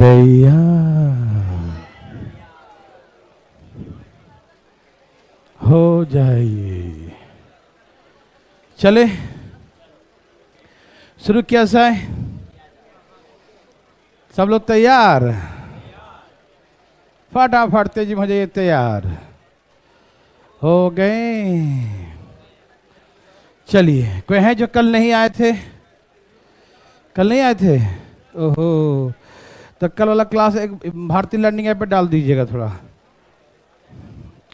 तैयार हो जाइए। चले शुरू किया जाए। सब लोग तैयार? फटाफट तेजी मुझे तैयार हो गए। चलिए, कोई है जो कल नहीं आए थे? कल नहीं आए थे? ओहो, तो कल वाला क्लास एक भारतीय लर्निंग ऐप पे डाल दीजिएगा। थोड़ा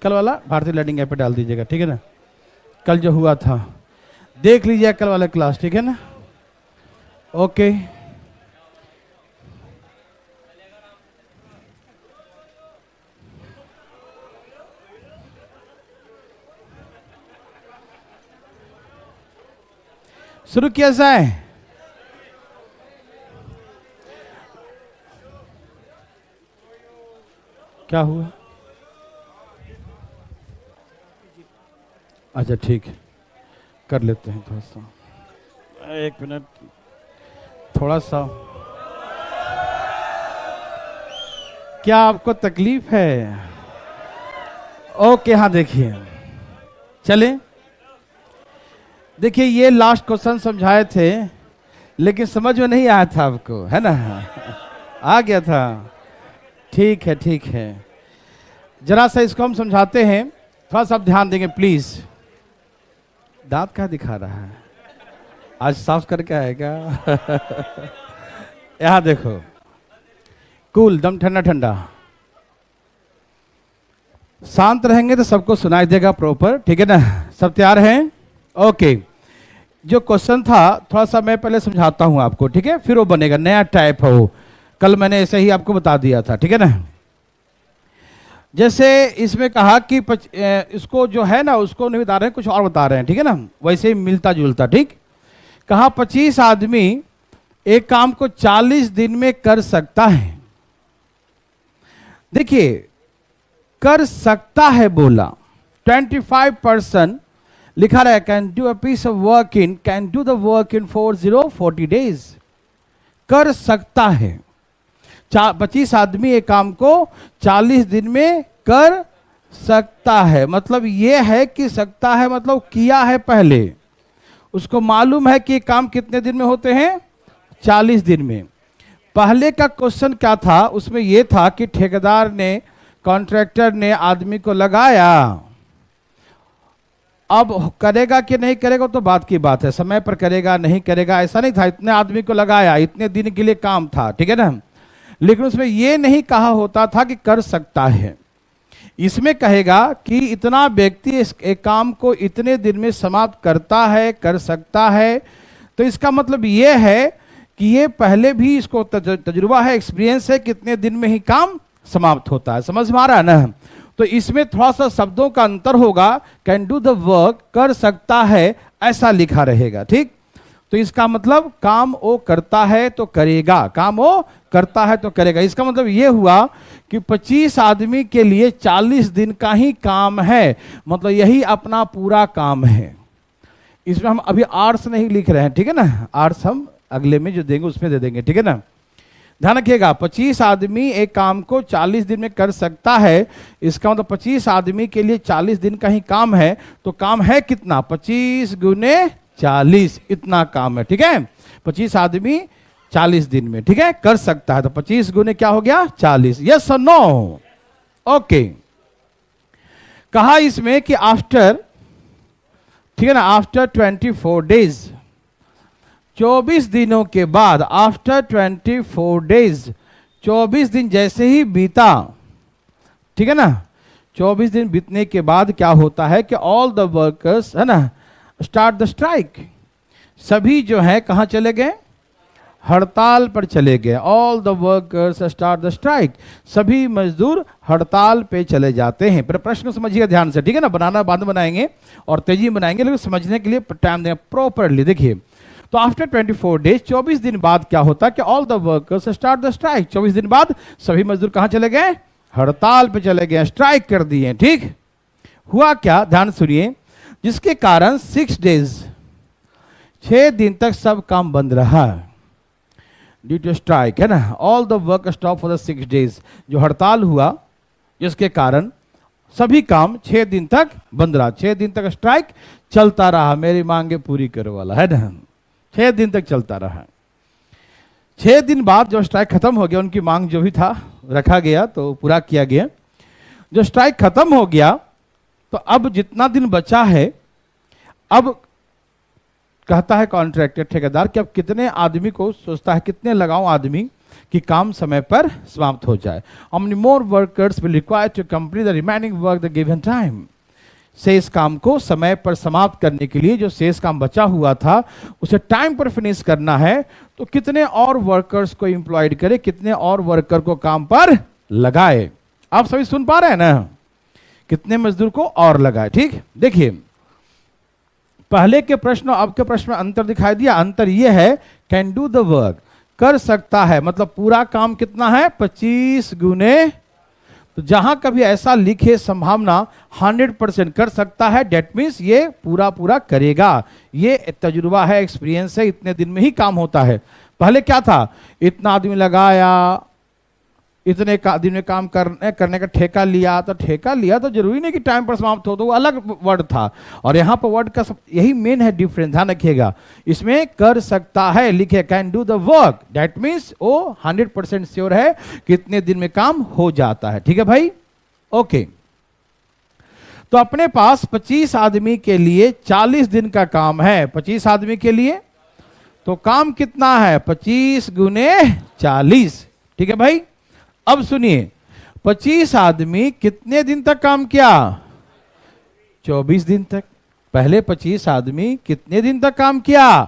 कल वाला भारतीय लर्निंग ऐप पे डाल दीजिएगा, ठीक है ना? कल जो हुआ था देख लीजिए, कल वाला क्लास, ठीक है ना? ओके। शुरू किया जाए। क्या हुआ? अच्छा ठीक है, कर लेते हैं। थोड़ा सा, एक मिनट, थोड़ा सा। क्या आपको तकलीफ है? ओके, हाँ देखिए, चले। देखिए, ये लास्ट क्वेश्चन समझाए थे लेकिन समझ में नहीं आया था आपको, है ना? आ गया था? ठीक है, ठीक है। जरा सा इसको हम समझाते हैं, थोड़ा सा आप ध्यान देंगे प्लीज। दांत कहाँ दिखा रहा है? आज साफ करके आएगा। यहां देखो, कूल, दम ठंडा ठंडा। शांत रहेंगे तो सबको सुनाई देगा प्रॉपर, ठीक है ना? सब तैयार हैं? ओके। जो क्वेश्चन था थोड़ा सा मैं पहले समझाता हूं आपको, ठीक है? फिर वो बनेगा, नया टाइप है वो। कल मैंने ऐसे ही आपको बता दिया था, ठीक है ना? जैसे इसमें कहा कि इसको जो है ना, उसको नहीं बता रहे हैं, कुछ और बता रहे हैं, ठीक है ना? वैसे ही मिलता जुलता, ठीक? कहा 25 आदमी एक काम को 40 दिन में कर सकता है। देखिए, कर सकता है बोला, 25% लिखा रहा है, can do a piece of work in, can do the work in 40 days. कर सकता है। 25 आदमी एक काम को 40 दिन में कर सकता है। मतलब यह है कि सकता है मतलब किया है पहले, उसको मालूम है कि काम कितने दिन में होते हैं? 40 दिन में। पहले का क्वेश्चन क्या था? उसमें यह था कि ठेकेदार ने, कॉन्ट्रैक्टर ने आदमी को लगाया, अब करेगा कि नहीं करेगा तो बात की बात है, समय पर करेगा नहीं करेगा ऐसा नहीं था। इतने आदमी को लगाया, इतने दिन के लिए काम था, ठीक है ना? लेकिन उसमें यह नहीं कहा होता था कि कर सकता है। इसमें कहेगा कि इतना व्यक्ति इस एक काम को इतने दिन में समाप्त करता है, कर सकता है। तो इसका मतलब यह है कि ये पहले भी इसको तजुर्बा है, एक्सपीरियंस है, कितने दिन में ही काम समाप्त होता है। समझ में आ रहा है ना? तो इसमें थोड़ा सा शब्दों का अंतर होगा। कैन डू द वर्क, कर सकता है, ऐसा लिखा रहेगा, ठीक? तो इसका मतलब काम वो करता है तो करेगा, काम वो करता है तो करेगा। इसका मतलब ये हुआ कि 25 आदमी के लिए 40 दिन का ही काम है, मतलब यही अपना पूरा काम है। इसमें हम अभी आर्ट्स नहीं लिख रहे हैं, ठीक है ना? आर्ट्स हम अगले में जो देंगे उसमें दे देंगे, ठीक है ना? ध्यान रखिएगा, 25 आदमी एक काम को 40 दिन में कर सकता है। इसका मतलब 25 आदमी के लिए 40 दिन का ही काम है। तो काम है कितना? 25 गुने 40, इतना काम है, ठीक है? 25 आदमी 40 दिन में, ठीक है, कर सकता है। तो 25 गुने क्या हो गया? 40। यस और नो? ओके। कहा इसमें कि आफ्टर, ठीक है ना, आफ्टर 24 डेज, 24 दिनों के बाद, आफ्टर 24 डेज, 24 दिन जैसे ही बीता, ठीक है ना, 24 दिन बीतने के बाद क्या होता है कि ऑल द वर्कर्स, है ना, स्टार्ट द स्ट्राइक। सभी जो है कहां चले गए? हड़ताल पर चले गए। All the workers start the strike. सभी मजदूर हड़ताल पे चले जाते हैं। पर प्रश्न समझिएगा ध्यान से, ठीक है ना? बनाना बाद में बनाएंगे और तेजी में बनाएंगे, लेकिन समझने के लिए टाइम दें प्रॉपरली। देखिए, तो आफ्टर 24 डेज, 24 दिन बाद क्या होता है कि all the workers start the strike. 24 दिन बाद सभी मजदूर कहां चले गए? हड़ताल पे चले गए, स्ट्राइक कर दिए, ठीक? हुआ क्या? ध्यान सुनिए। जिसके कारण 6 डेज, 6 दिन तक सब काम बंद रहा। ड्यू टू स्ट्राइक, है ना, all the work stop for the 6 days, जो हड़ताल हुआ जिसके कारण सभी काम 6 दिन तक बंद रहा। 6 दिन तक स्ट्राइक चलता रहा, मेरी मांगे पूरी करो वाला, है ना, 6 दिन तक चलता रहा। 6 दिन बाद जो स्ट्राइक खत्म हो गया, उनकी मांग जो भी था रखा गया तो पूरा किया गया। जो स्ट्राइक खत्म हो गया तो अब जितना दिन बचा है, अब कहता है कॉन्ट्रैक्टर ठेकेदार कि अब कितने आदमी को सोचता है कितने लगाऊं आदमी कि काम समय पर समाप्त हो जाए। How many more workers will require to complete the remaining work the given time? शेष काम को समय पर समाप्त करने के लिए जो शेष काम बचा हुआ था उसे टाइम पर फिनिश करना है, तो कितने और वर्कर्स को एम्प्लॉयड करे, कितने और वर्कर को काम पर लगाए। आप सभी सुन पा रहे हैं ना, कितने मजदूर को और लगाए। ठीक, देखिए पहले के प्रश्न और अब के प्रश्न में अंतर दिखाई दिया। अंतर यह है कैन डू द वर्क, कर सकता है, मतलब पूरा काम कितना है 25 गुने, तो जहां कभी ऐसा लिखे संभावना 100% कर सकता है, डेट मीन्स ये पूरा पूरा करेगा। ये तजुर्बा है, एक्सपीरियंस है, इतने दिन में ही काम होता है। पहले क्या था, इतना आदमी लगाया, इतने दिन में काम करने का ठेका लिया, तो ठेका लिया तो जरूरी नहीं कि टाइम पर समाप्त हो, तो वो अलग वर्ड था। और यहाँ पर वर्ड का यही मेन है डिफरेंस, ध्यान रखिएगा। इसमें कर सकता है लिखे can do the work, that means वो 100% श्योर है कितने दिन में काम हो जाता है। ठीक है भाई, ओके। तो अपने पास 25 आदमी के लिए 40 दिन का काम है। 25 आदमी के लिए तो काम कितना है 25 गुने 40। ठीक है भाई, अब सुनिए 25 आदमी कितने दिन तक काम किया 24 दिन तक। पहले 25 आदमी कितने दिन तक काम किया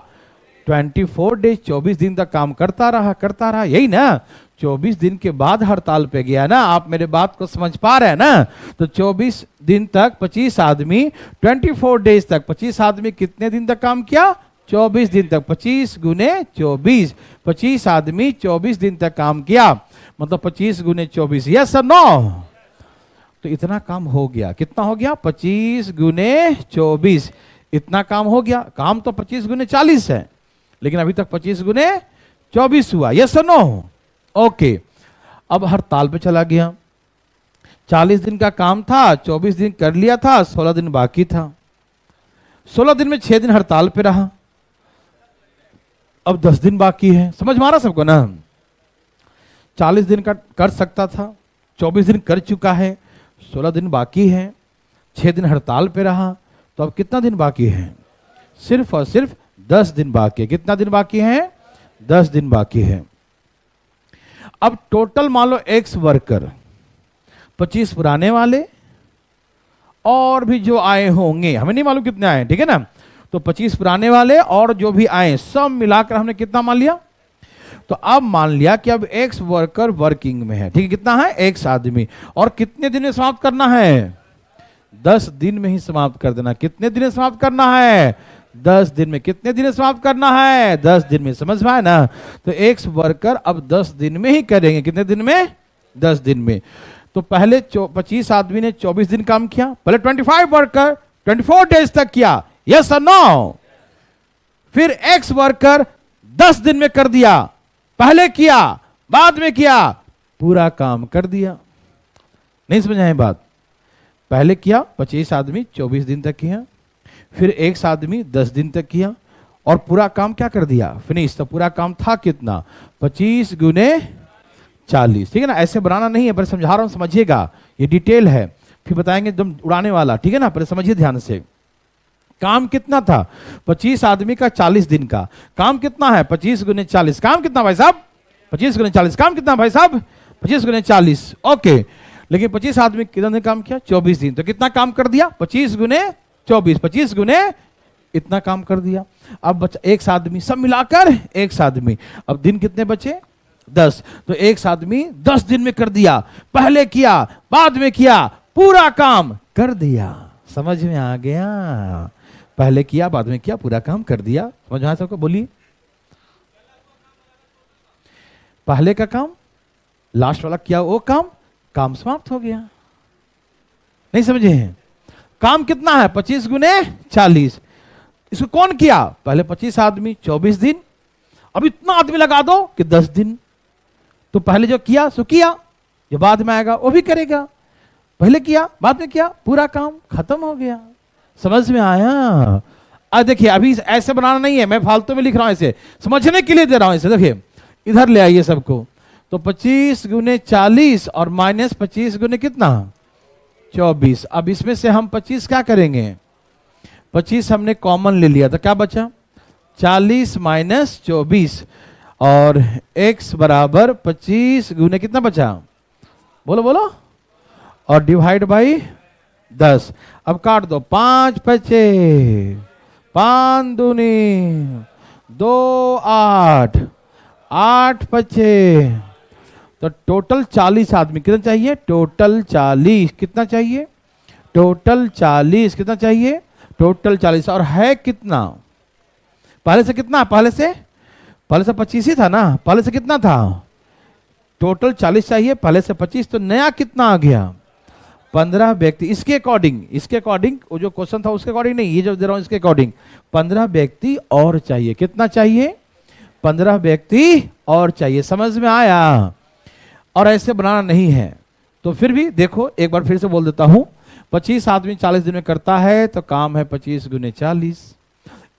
24 डेज, 24 दिन तक काम करता रहा, यही ना। 24 दिन के बाद हड़ताल पे गया ना, आप मेरे बात को समझ पा रहे हैं ना। तो 24 दिन तक 25 आदमी 24 डेज तक, 25 आदमी कितने दिन तक काम किया 24 दिन तक, 25 गुने 24, 25 आदमी 24 दिन तक काम किया, मतलब 25 गुने 24, यस और नो। तो इतना काम हो गया, कितना हो गया 25 गुने 24, इतना काम हो गया। काम तो 25 गुने 40 है, लेकिन अभी तक 25 गुने 24 हुआ, यस और नो। ओके, अब हड़ताल पे चला गया। 40 दिन का काम था, 24 दिन कर लिया था, 16 दिन बाकी था। 16 दिन में 6 दिन हड़ताल पे रहा, अब 10 दिन बाकी है। समझ में आ रहा सबको ना। 40 दिन का कर सकता था, 24 दिन कर चुका है, 16 दिन बाकी है, 6 दिन हड़ताल पे रहा, तो अब कितना दिन बाकी है सिर्फ और सिर्फ 10 दिन बाकी है। कितना दिन बाकी है 10 दिन बाकी है। अब टोटल मान लो एक्स वर्कर, 25 पुराने वाले और भी जो आए होंगे, हमें नहीं मालूम कितने आए, ठीक है ना। तो 25 पुराने वाले और जो भी आए सब मिलाकर हमने कितना मान लिया। तो अब मान लिया कि अब एक्स वर्कर वर्किंग में है, ठीक है। कितना है एक्स आदमी, और कितने दिन में समाप्त करना है 10 दिन में ही समाप्त कर देना। कितने दिन में समाप्त करना है 10 दिन में। कितने दिन में समाप्त करना है 10 दिन में। समझ में आया ना। तो एक्स वर्कर अब 10 दिन में ही करेंगे। कितने दिन में 10 दिन में। तो पहले 25 आदमी ने 24 दिन काम किया, पहले 25 वर्कर 24 डेज तक किया, यस और नो। फिर एक्स वर्कर 10 दिन में कर दिया, पहले किया बाद में किया, पूरा काम कर दिया। नहीं समझ आई बात। पहले किया 25 आदमी 24 दिन तक किया, फिर एक आदमी 10 दिन तक किया, और पूरा काम क्या कर दिया फिनिश। तो पूरा काम था कितना 25 गुने 40, ठीक है ना। ऐसे बनाना नहीं है, पर समझा रहा हूं, समझिएगा, ये डिटेल है, फिर बताएंगे एकदम उड़ाने वाला, ठीक है ना। पहले समझिए ध्यान से। काम कितना था 25 आदमी का 40 दिन का काम कितना है 25 गुने 40। काम कितना भाई साहब 25 गुने 40। काम कितना भाई साहब 25 गुने 40। ओके, लेकिन 25 आदमी कितना दिन काम किया 24 दिन। तो कितना काम कर दिया 25 गुने 24, 25 गुने इतना काम कर दिया। अब बचा एक आदमी, सब मिलाकर एक आदमी। अब दिन कितने बचे 10। तो एक आदमी 10 दिन में कर दिया, पहले किया बाद में किया, पूरा काम कर दिया। समझ में आ गया। पहले किया बाद में किया, पूरा काम कर दिया। समझ में आया सबको। बोलिए पहले का काम लास्ट वाला किया, वो काम समाप्त हो गया। नहीं समझे हैं। काम कितना है 25 गुने 40। इसको कौन किया पहले 25 आदमी 24 दिन, अब इतना आदमी लगा दो कि 10 दिन। तो पहले जो किया सो किया, जो बाद में आएगा वो भी करेगा। पहले किया बाद में किया, पूरा काम खत्म हो गया। समझ में आया? अब देखिए, अभी ऐसे बनाना नहीं है, मैं फालतू में लिख रहा हूं, ऐसे समझने के लिए दे रहा हूं। ऐसे देखिए, इधर ले आइए सबको। तो 25 गुने 40 और माइनस 25 गुने कितना 24। अब इसमें से हम 25 क्या करेंगे, 25 हमने कॉमन ले लिया, तो क्या बचा 40 माइनस 24 और x बराबर 25 गुने कितना बचा, बोलो बोलो, और डिवाइड बाई 10। अब काट दो, 5 बचे, 5 दूनी 2 8, 8 बचे। तो टोटल 40 आदमी कितना चाहिए, टोटल 40 कितना चाहिए, टोटल 40 कितना चाहिए, टोटल 40। और है कितना, पहले से कितना, पहले से 25 ही था ना, पहले से कितना था, टोटल 40 चाहिए, पहले से 25, तो नया कितना आ गया 15 व्यक्ति। इसके अकॉर्डिंग वो जो क्वेश्चन था उसके अकॉर्डिंग नहीं, ये जो दे रहा हूं इसके अकॉर्डिंग 15 व्यक्ति और चाहिए। कितना चाहिए, 15 व्यक्ति और चाहिए। समझ में आया? और ऐसे बनाना नहीं है तो फिर भी देखो, एक बार फिर से बोल देता हूं, 25 आदमी 40 दिन में करता है तो काम है 25 गुने 40।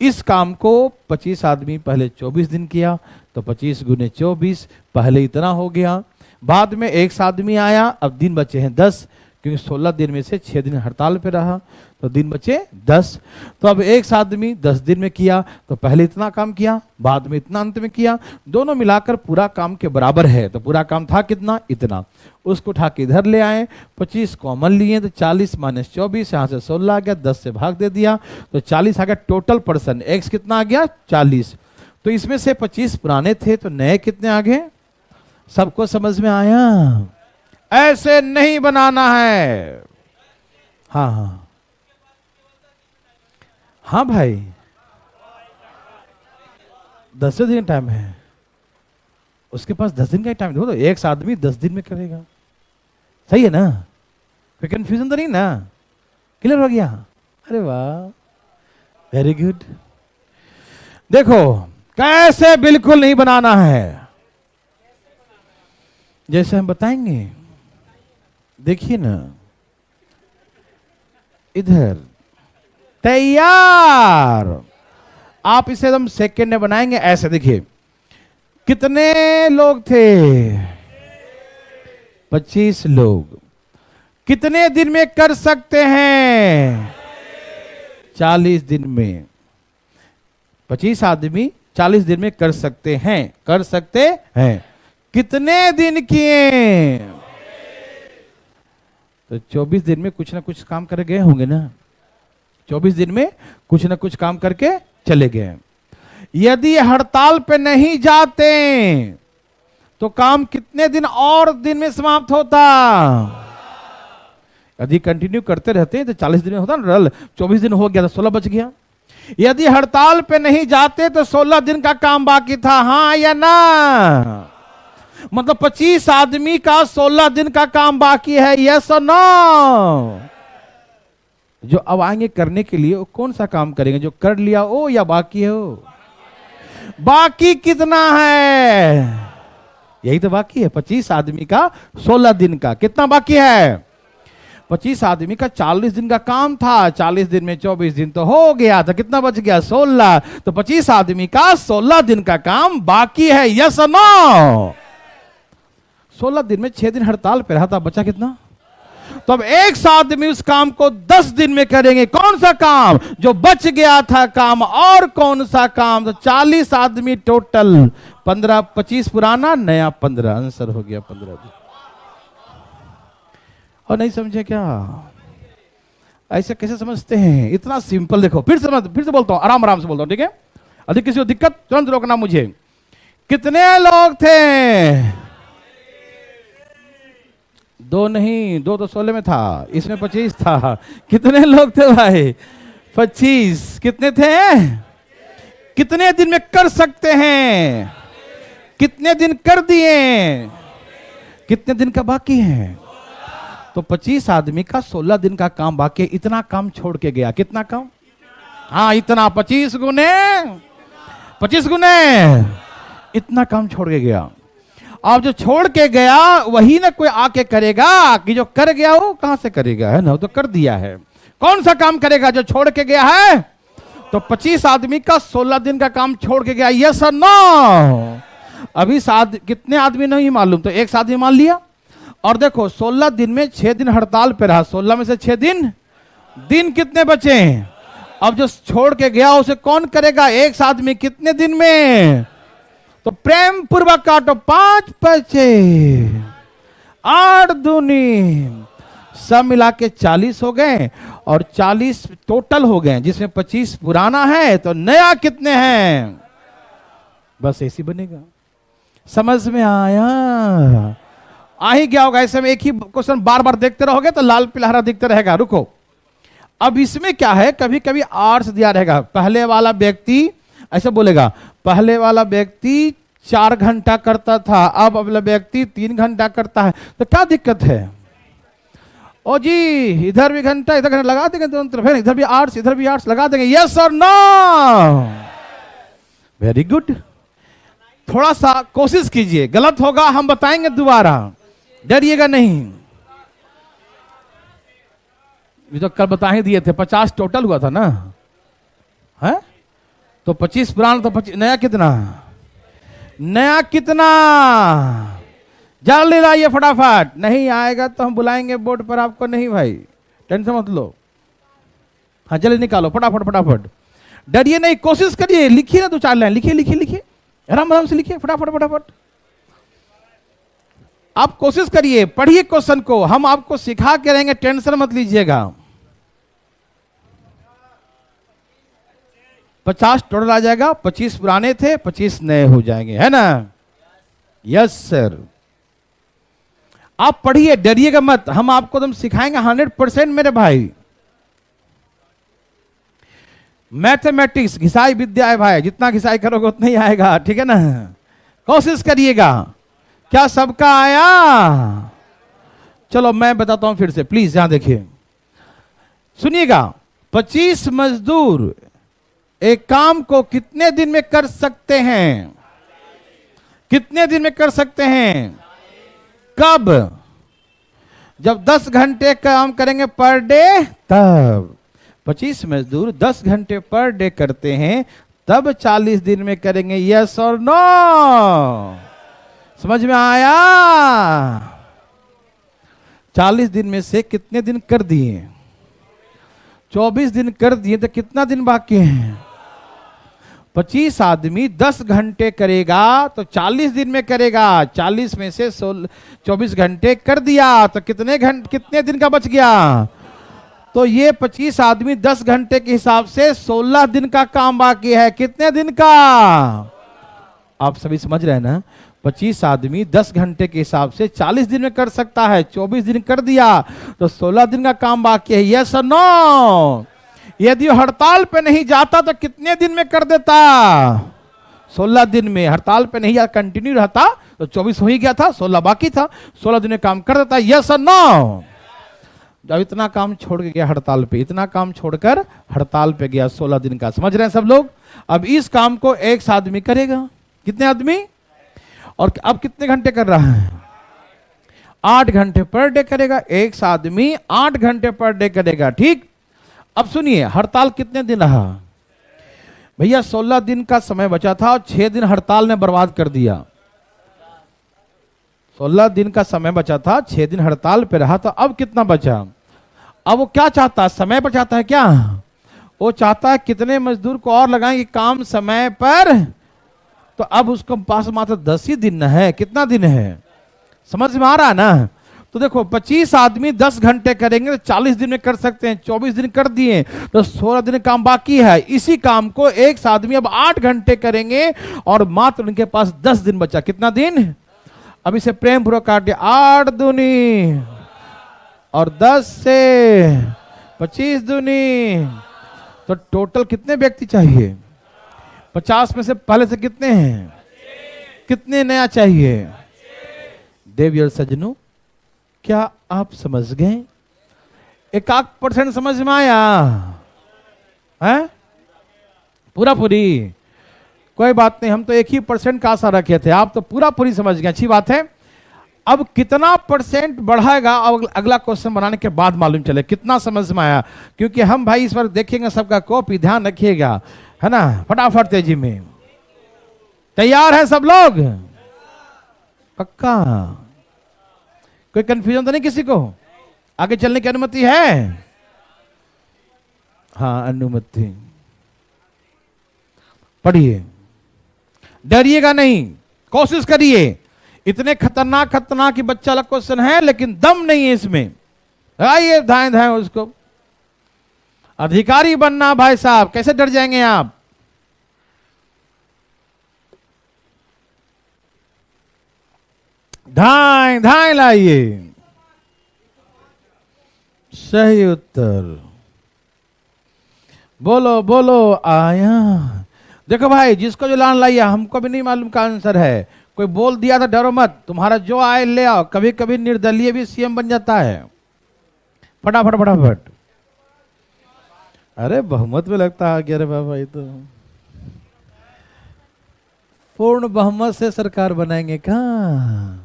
इस काम को 25 आदमी पहले 24 दिन किया तो 25 गुने 24, पहले इतना हो गया। बाद में एक आदमी आया, अब दिन बचे हैं 10, क्योंकि 16 दिन में से 6 दिन हड़ताल पे रहा तो दिन बचे 10। तो अब एक आदमी 10 दिन में किया तो पहले इतना काम किया, बाद में इतना अंत में किया, दोनों मिलाकर पूरा काम के बराबर है। तो पूरा काम था कितना, इतना। उसको उठा के इधर ले आए, 25 कॉमन लिए तो 40 माइनस 24, यहाँ से 16 आ गया, 10 से भाग दे दिया तो 40 आ गया। टोटल पर्सन एक्स कितना आ गया 40। तो इसमें से 25 पुराने थे तो नए कितने आ गए। सबको समझ में आया? ऐसे नहीं बनाना है। हाँ हाँ हाँ भाई, 10 दिन का टाइम है, उसके पास 10 दिन का टाइम दो, तो एक आदमी 10 दिन में करेगा। सही है ना? कोई कंफ्यूजन तो नहीं ना? क्लियर हो गया? अरे वाह, वेरी गुड। देखो कैसे बिल्कुल नहीं बनाना है, जैसे हम बताएंगे। देखिए ना, इधर तैयार। आप इसे एकदम सेकंड में बनाएंगे ऐसे। देखिए कितने लोग थे, 25 लोग। कितने दिन में कर सकते हैं, 40 दिन में। 25 आदमी 40 दिन में कर सकते हैं, कर सकते हैं। कितने दिन किए, तो 24 दिन में कुछ ना कुछ काम कर गए होंगे ना, 24 दिन में कुछ ना कुछ काम करके चले गए। यदि हड़ताल पे नहीं जाते तो काम कितने दिन और दिन में समाप्त होता। यदि कंटिन्यू करते रहते तो 40 दिन में होता ना, 24 दिन हो गया तो 16 बच गया। यदि हड़ताल पे नहीं जाते तो 16 दिन का काम बाकी था, हाँ या ना? मतलब 25 आदमी का 16 दिन का काम बाकी है, यस और नो? जो अब आएंगे करने के लिए वो कौन सा काम करेंगे, जो कर लिया हो या बाकी हो? बाकी कितना है, यही तो बाकी है। 25 आदमी का 16 दिन का कितना बाकी है, 25 आदमी का 40 दिन का काम था, 40 दिन में 24 दिन तो हो गया था, कितना बच गया 16। तो 25 आदमी का 16 दिन का काम बाकी है, यस और नो? 16 दिन में 6 दिन हड़ताल पे रहा था, बचा कितना? तो अब एक आदमी उस काम को 10 दिन में करेंगे। कौन सा काम, जो बच गया था काम, और कौन सा काम? तो 40 आदमी टोटल, 15 25 पुराना, नया 15, आंसर हो गया 15 दिन। और नहीं समझे क्या? ऐसे कैसे समझते हैं, इतना सिंपल। देखो फिर से बोलता हूं, आराम आराम से बोलता हूं, ठीक है? अधिक किसी को दिक्कत तुरंत रोकना मुझे। कितने लोग थे, 2 नहीं, 2 तो 16 में था, इसमें 25 था। कितने लोग थे भाई, 25। कितने थे, कितने दिन में कर सकते हैं, कितने दिन कर दिए, कितने दिन का बाकी है? तो 25 आदमी का 16 दिन का काम बाकी, इतना काम छोड़ के गया। कितना काम? हाँ इतना, 25 गुने इतना काम छोड़ के गया। अब जो छोड़ के गया वही ना कोई आके करेगा, कि जो कर गया वो कहां से करेगा, है ना, वो तो कर दिया है। कौन सा काम करेगा जो छोड़ के गया है? तो 25 आदमी का 16 दिन का काम छोड़ के गया। यस और नो? अभी कितने आदमी नहीं मालूम, तो एक आदमी मान लिया। और देखो 16 दिन में 6 दिन हड़ताल पे रहा, 16 में से 6 दिन कितने बचे? अब जो छोड़ के गया उसे कौन करेगा? एक आदमी कितने दिन में? तो प्रेम पूर्वक काटो, 5 बचे, 8 दूनी, सब मिला के 40 हो गए, और 40 टोटल हो गए, जिसमें 25 पुराना है, तो नया कितने हैं? बस ऐसी बनेगा। समझ में आया? आ ही गया होगा। ऐसे में एक ही क्वेश्चन बार बार देखते रहोगे तो लाल पिलहरा दिखते रहेगा। रुको, अब इसमें क्या है, कभी कभी आर्ट्स दिया रहेगा। पहले वाला व्यक्ति ऐसे बोलेगा, पहले वाला व्यक्ति 4 घंटा करता था, अब अगला व्यक्ति 3 घंटा करता है, तो क्या दिक्कत है? ओ जी, इधर भी घंटा इधर घंटा लगा देंगे दोनों तरफ, इधर भी आर्ट्स इधर भी आर्ट्स लगा देंगे। यस और नो? Very good. थोड़ा सा कोशिश कीजिए, गलत होगा हम बताएंगे दोबारा, डरिएगा नहीं। ये तो कल बता ही दिए थे, 50 टोटल हुआ था ना, है? तो 25 पुराना, तो 25 नया कितना? नया कितना? जल्दी लाइए फटाफट। नहीं आएगा तो हम बुलाएंगे बोर्ड पर आपको। नहीं भाई टेंशन मत लो, हाँ जल्दी निकालो फटाफट फटाफट, डरिए नहीं, कोशिश करिए, लिखिए ना 2-4 लाइन, लिखिए लिखिए लिखिए, आराम आराम से लिखिए, फटाफट फटाफट। आप कोशिश करिए, पढ़िए क्वेश्चन को, हम आपको सिखा के रहेंगे, टेंशन मत लीजिएगा। 50 टोटल आ जाएगा, 25 पुराने थे, 25 नए हो जाएंगे, है ना? Yes sir. आप पढ़िए, डरिएगा मत, हम आपको तुम सिखाएंगे 100% मेरे भाई। मैथमेटिक्स घिसाई विद्या है भाई, जितना घिसाई करोगे उतना ही आएगा, ठीक है ना? कोशिश करिएगा। क्या सबका आया? चलो मैं बताता हूं फिर से, प्लीज यहां देखिए, सुनिएगा। 25 मजदूर एक काम को कितने दिन में कर सकते हैं? कितने दिन में कर सकते हैं? कब? जब 10 घंटे काम करेंगे पर डे, तब 25 मजदूर 10 घंटे पर डे करते हैं, तब 40 दिन में करेंगे। यस और नो? समझ में आया? 40 दिन में से कितने दिन कर दिए? 24 दिन कर दिए, तो कितना दिन बाकी है? 25 आदमी 10 घंटे करेगा तो 40 दिन में करेगा, 40 में से 24 घंटे कर दिया, तो कितने दिन का बच गया? तो ये 25 आदमी 10 घंटे के हिसाब से 16 दिन का काम बाकी है। कितने दिन का? आप सभी समझ रहे हैं ना? 25 आदमी 10 घंटे के हिसाब से 40 दिन में कर सकता है, 24 दिन कर दिया, तो 16 दिन का काम बाकी है। यस और नो? यदि हड़ताल पे नहीं जाता तो कितने दिन में कर देता? 16 दिन में। हड़ताल पे नहीं, कंटिन्यू रहता तो 24 हो ही गया था, 16 बाकी था, 16 दिन में काम कर देता। यस और नो? जब इतना काम छोड़ के गया हड़ताल पे, इतना काम छोड़कर हड़ताल पे गया 16 दिन का, समझ रहे हैं सब लोग? अब इस काम को एक आदमी करेगा। कितने आदमी? और अब कितने घंटे कर रहा है? 8 घंटे पर डे करेगा। एक आदमी 8 घंटे पर डे करेगा, ठीक? अब सुनिए, हड़ताल कितने दिन रहा भैया? 16 दिन का समय बचा था और 6 दिन हड़ताल ने बर्बाद कर दिया। 16 दिन का समय बचा था, 6 दिन हड़ताल पे रहा, तो अब कितना बचा? अब वो क्या चाहता है? समय बचाता है क्या? वो चाहता है कितने मजदूर को और लगाएंगे काम समय पर, तो अब उसको पास मात्र 10 ही दिन है। कितना दिन है? समझ में आ रहा है ना? तो देखो 25 आदमी 10 घंटे करेंगे तो 40 दिन में कर सकते हैं, 24 दिन कर दिए तो 16 दिन काम बाकी है। इसी काम को एक आदमी अब 8 घंटे करेंगे और मात्र उनके पास 10 दिन बचा। कितना दिन? अब इसे प्रेम पूर्वक काट दिया, 8 दूनी और 10 से 25 दूनी, तो टोटल कितने व्यक्ति चाहिए? 50 में से पहले से कितने हैं? कितने नया चाहिए? देवियर सज्जनों, क्या आप समझ गए? 1% समझ में आया है? पूरा पूरी कोई बात नहीं, हम तो 1% का आशा रखे थे, आप तो पूरी समझ गए, अच्छी बात है। अब कितना % बढ़ाएगा अगला क्वेश्चन बनाने के बाद मालूम चले कितना समझ में आया, क्योंकि हम भाई इस बार देखेंगे सबका कॉपी, ध्यान रखिएगा, है ना, फटाफट तेजी में। तैयार है सब लोग? पक्का? कोई कंफ्यूजन तो नहीं किसी को? आगे चलने की अनुमति है? हाँ, अनुमति। पढ़िए, डरिएगा नहीं, कोशिश करिए। इतने खतरनाक बच्चा वाला क्वेश्चन है, लेकिन दम नहीं है इसमें। आइए धाएं धाएं उसको। अधिकारी बनना भाई साहब, कैसे डर जाएंगे आप? धाएं धाएं लाइए। सही उत्तर। बोलो बोलो आया। देखो भाई, जिसको जो लान लाइया, हमको भी नहीं मालूम का आंसर है। कोई बोल दिया था डरो मत, तुम्हारा जो आए ले आओ। कभी कभी निर्दलीय भी सीएम बन जाता है। फटाफट फटाफट। अरे बहुमत में लगता है अरे बाबा, ये तो पूर्ण बहुमत से सरकार बनाएंगे कहाँ?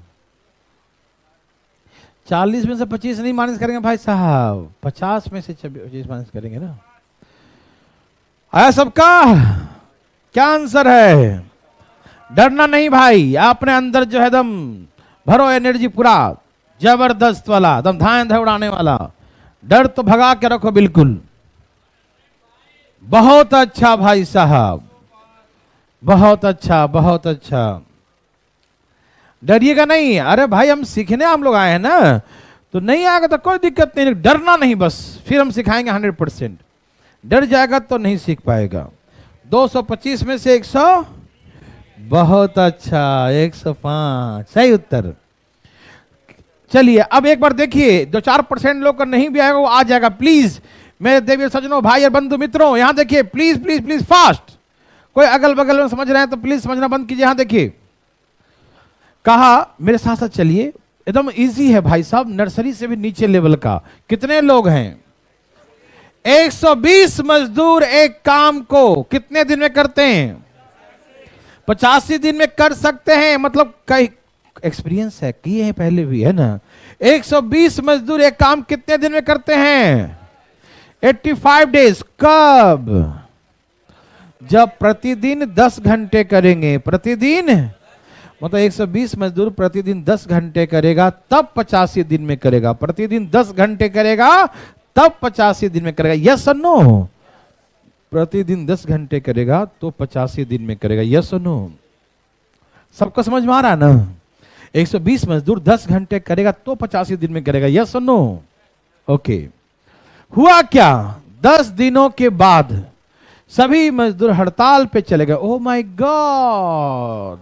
40 में से 25 नहीं माइनस करेंगे भाई साहब, 50 में से 25 माइनस करेंगे ना। आया सबका? क्या आंसर है? डरना नहीं भाई, अपने अंदर जो है दम भरो, एनर्जी पूरा जबरदस्त वाला, दम धाएं धाएं उड़ाने वाला। डर तो भगा के रखो बिल्कुल। बहुत अच्छा भाई साहब, बहुत अच्छा बहुत अच्छा। डरिएगा नहीं। अरे भाई, हम सीखने हम लोग आए हैं ना, तो नहीं आएगा तो कोई दिक्कत नहीं, डरना नहीं बस। फिर हम सिखाएंगे 100%। डर जाएगा तो नहीं सीख पाएगा। 225 में से 100, बहुत अच्छा, 105 सही उत्तर। चलिए अब एक बार देखिए, जो 4% लोग का नहीं भी आएगा वो आ जाएगा। प्लीज मेरे देवी सज्जनों, भाई और बंधु मित्रों, यहां देखिए, प्लीज प्लीज प्लीज फास्ट। कोई अगल बगल में समझ रहे हैं तो प्लीज समझना बंद कीजिए। यहां देखिए, कहा मेरे साथ साथ चलिए, एकदम इजी है भाई साहब, नर्सरी से भी नीचे लेवल का। कितने लोग हैं? 120 मजदूर एक काम को कितने दिन में करते हैं? 85 दिन में कर सकते हैं। मतलब कई एक्सपीरियंस है, किए हैं पहले भी, है ना। 120 मजदूर एक काम कितने दिन में करते हैं? 85 डेज। कब? जब प्रतिदिन 10 घंटे करेंगे। प्रतिदिन मतलब 120 मजदूर प्रतिदिन 10 घंटे करेगा, तब 85 दिन में करेगा। प्रतिदिन 10 घंटे करेगा, तब 85 दिन में करेगा। यस और नो? प्रतिदिन 10 घंटे करेगा तो 85 दिन में करेगा। यस और नो? सबको समझ में आ रहा है ना? 120 मजदूर 10 घंटे करेगा तो 85 दिन में करेगा। यस और नो? ओके। हुआ क्या? 10 दिनों के बाद सभी मजदूर हड़ताल पे चले गए। Oh my God!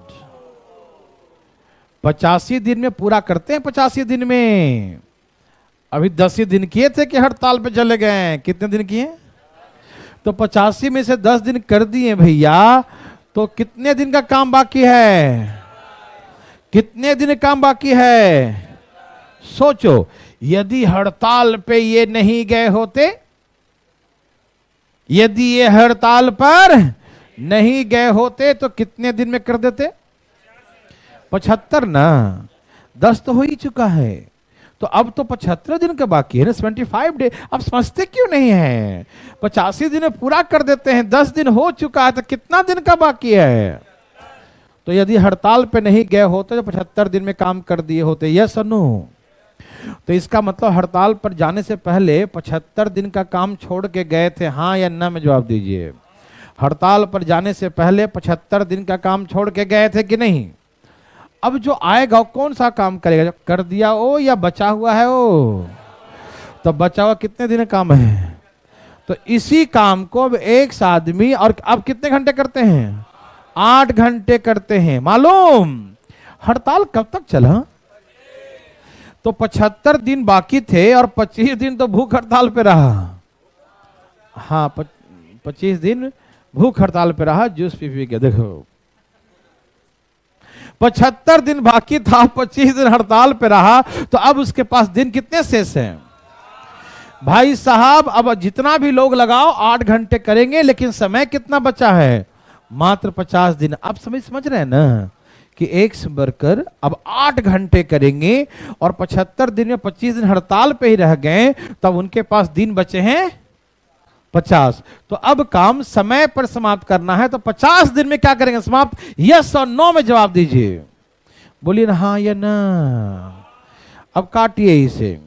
85 दिन में पूरा करते हैं। 85 दिन में अभी 10 ही दिन किए थे कि हड़ताल पे चले गए। कितने दिन किए? तो 85 में से 10 दिन कर दिए भैया, तो कितने दिन का काम बाकी है? कितने दिन काम बाकी है? सोचो, यदि हड़ताल पे ये नहीं गए होते, यदि ये हड़ताल पर नहीं गए होते तो कितने दिन में कर देते? 75 ना। 10 तो हो ही चुका है, तो अब तो 75 दिन का बाकी है ना, 75 डे। अब समझते क्यों नहीं है? 85 दिन में पूरा कर देते हैं, 10 दिन हो चुका है, तो कितना दिन का बाकी है? तो यदि हड़ताल पे नहीं गए होते तो 75 दिन में काम कर दिए होते। यस और नो? तो इसका मतलब हड़ताल पर जाने से पहले 75 दिन का काम छोड़ के गए थे। हाँ या ना में जवाब दीजिए। हड़ताल पर जाने से पहले 75 दिन का काम छोड़ के गए थे कि नहीं? अब जो आएगा कौन सा काम करेगा? जो कर दिया ओ या बचा हुआ है ओ? तो बचा हुआ कितने दिन काम है? तो इसी काम को अब एक आदमी, और अब कितने घंटे करते हैं? 8 घंटे करते हैं। मालूम हड़ताल कब तक चला? तो 75 दिन बाकी थे और 25 दिन तो भूख हड़ताल पे रहा। हाँ, 25 दिन भूख हड़ताल पे रहा, जूस पी के। देखो, 75 दिन बाकी था, 25 दिन हड़ताल पे रहा, तो अब उसके पास दिन कितने शेष हैं? भाई साहब, अब जितना भी लोग लगाओ 8 घंटे करेंगे, लेकिन समय कितना बचा है? मात्र 50 दिन। आप समझ रहे हैं ना कि एक वर्कर अब 8 घंटे करेंगे और 75 दिन में 25 दिन हड़ताल पे ही रह गए, तब उनके पास दिन बचे हैं 50। तो अब काम समय पर समाप्त करना है, तो 50 दिन में क्या करेंगे समाप्त? यस और नो में जवाब दीजिए, बोलिए ना हाँ या ना। अब काटिए इसे।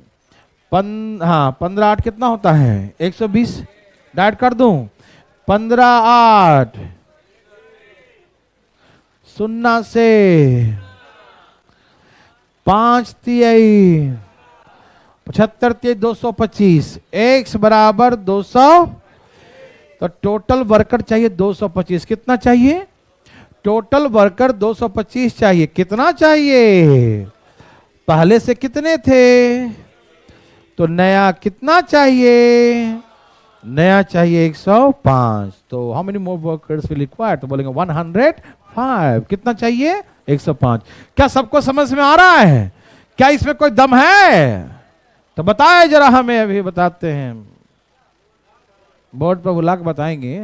15 8 कितना होता है? 120। डाइट कर दूं? 15 8 0 से 5 3 75 3 225 x बराबर 200। तो टोटल वर्कर चाहिए 225। कितना चाहिए? टोटल वर्कर 225 चाहिए। कितना चाहिए? पहले से कितने थे? तो नया कितना चाहिए? नया चाहिए 105। तो how many more workers will required? तो बोलेंगे 105। कितना चाहिए? 105। क्या सबको समझ में आ रहा है? क्या इसमें कोई दम है? तो बताए जरा हमें, अभी बताते हैं। बोर्ड पर बुला के बताएंगे।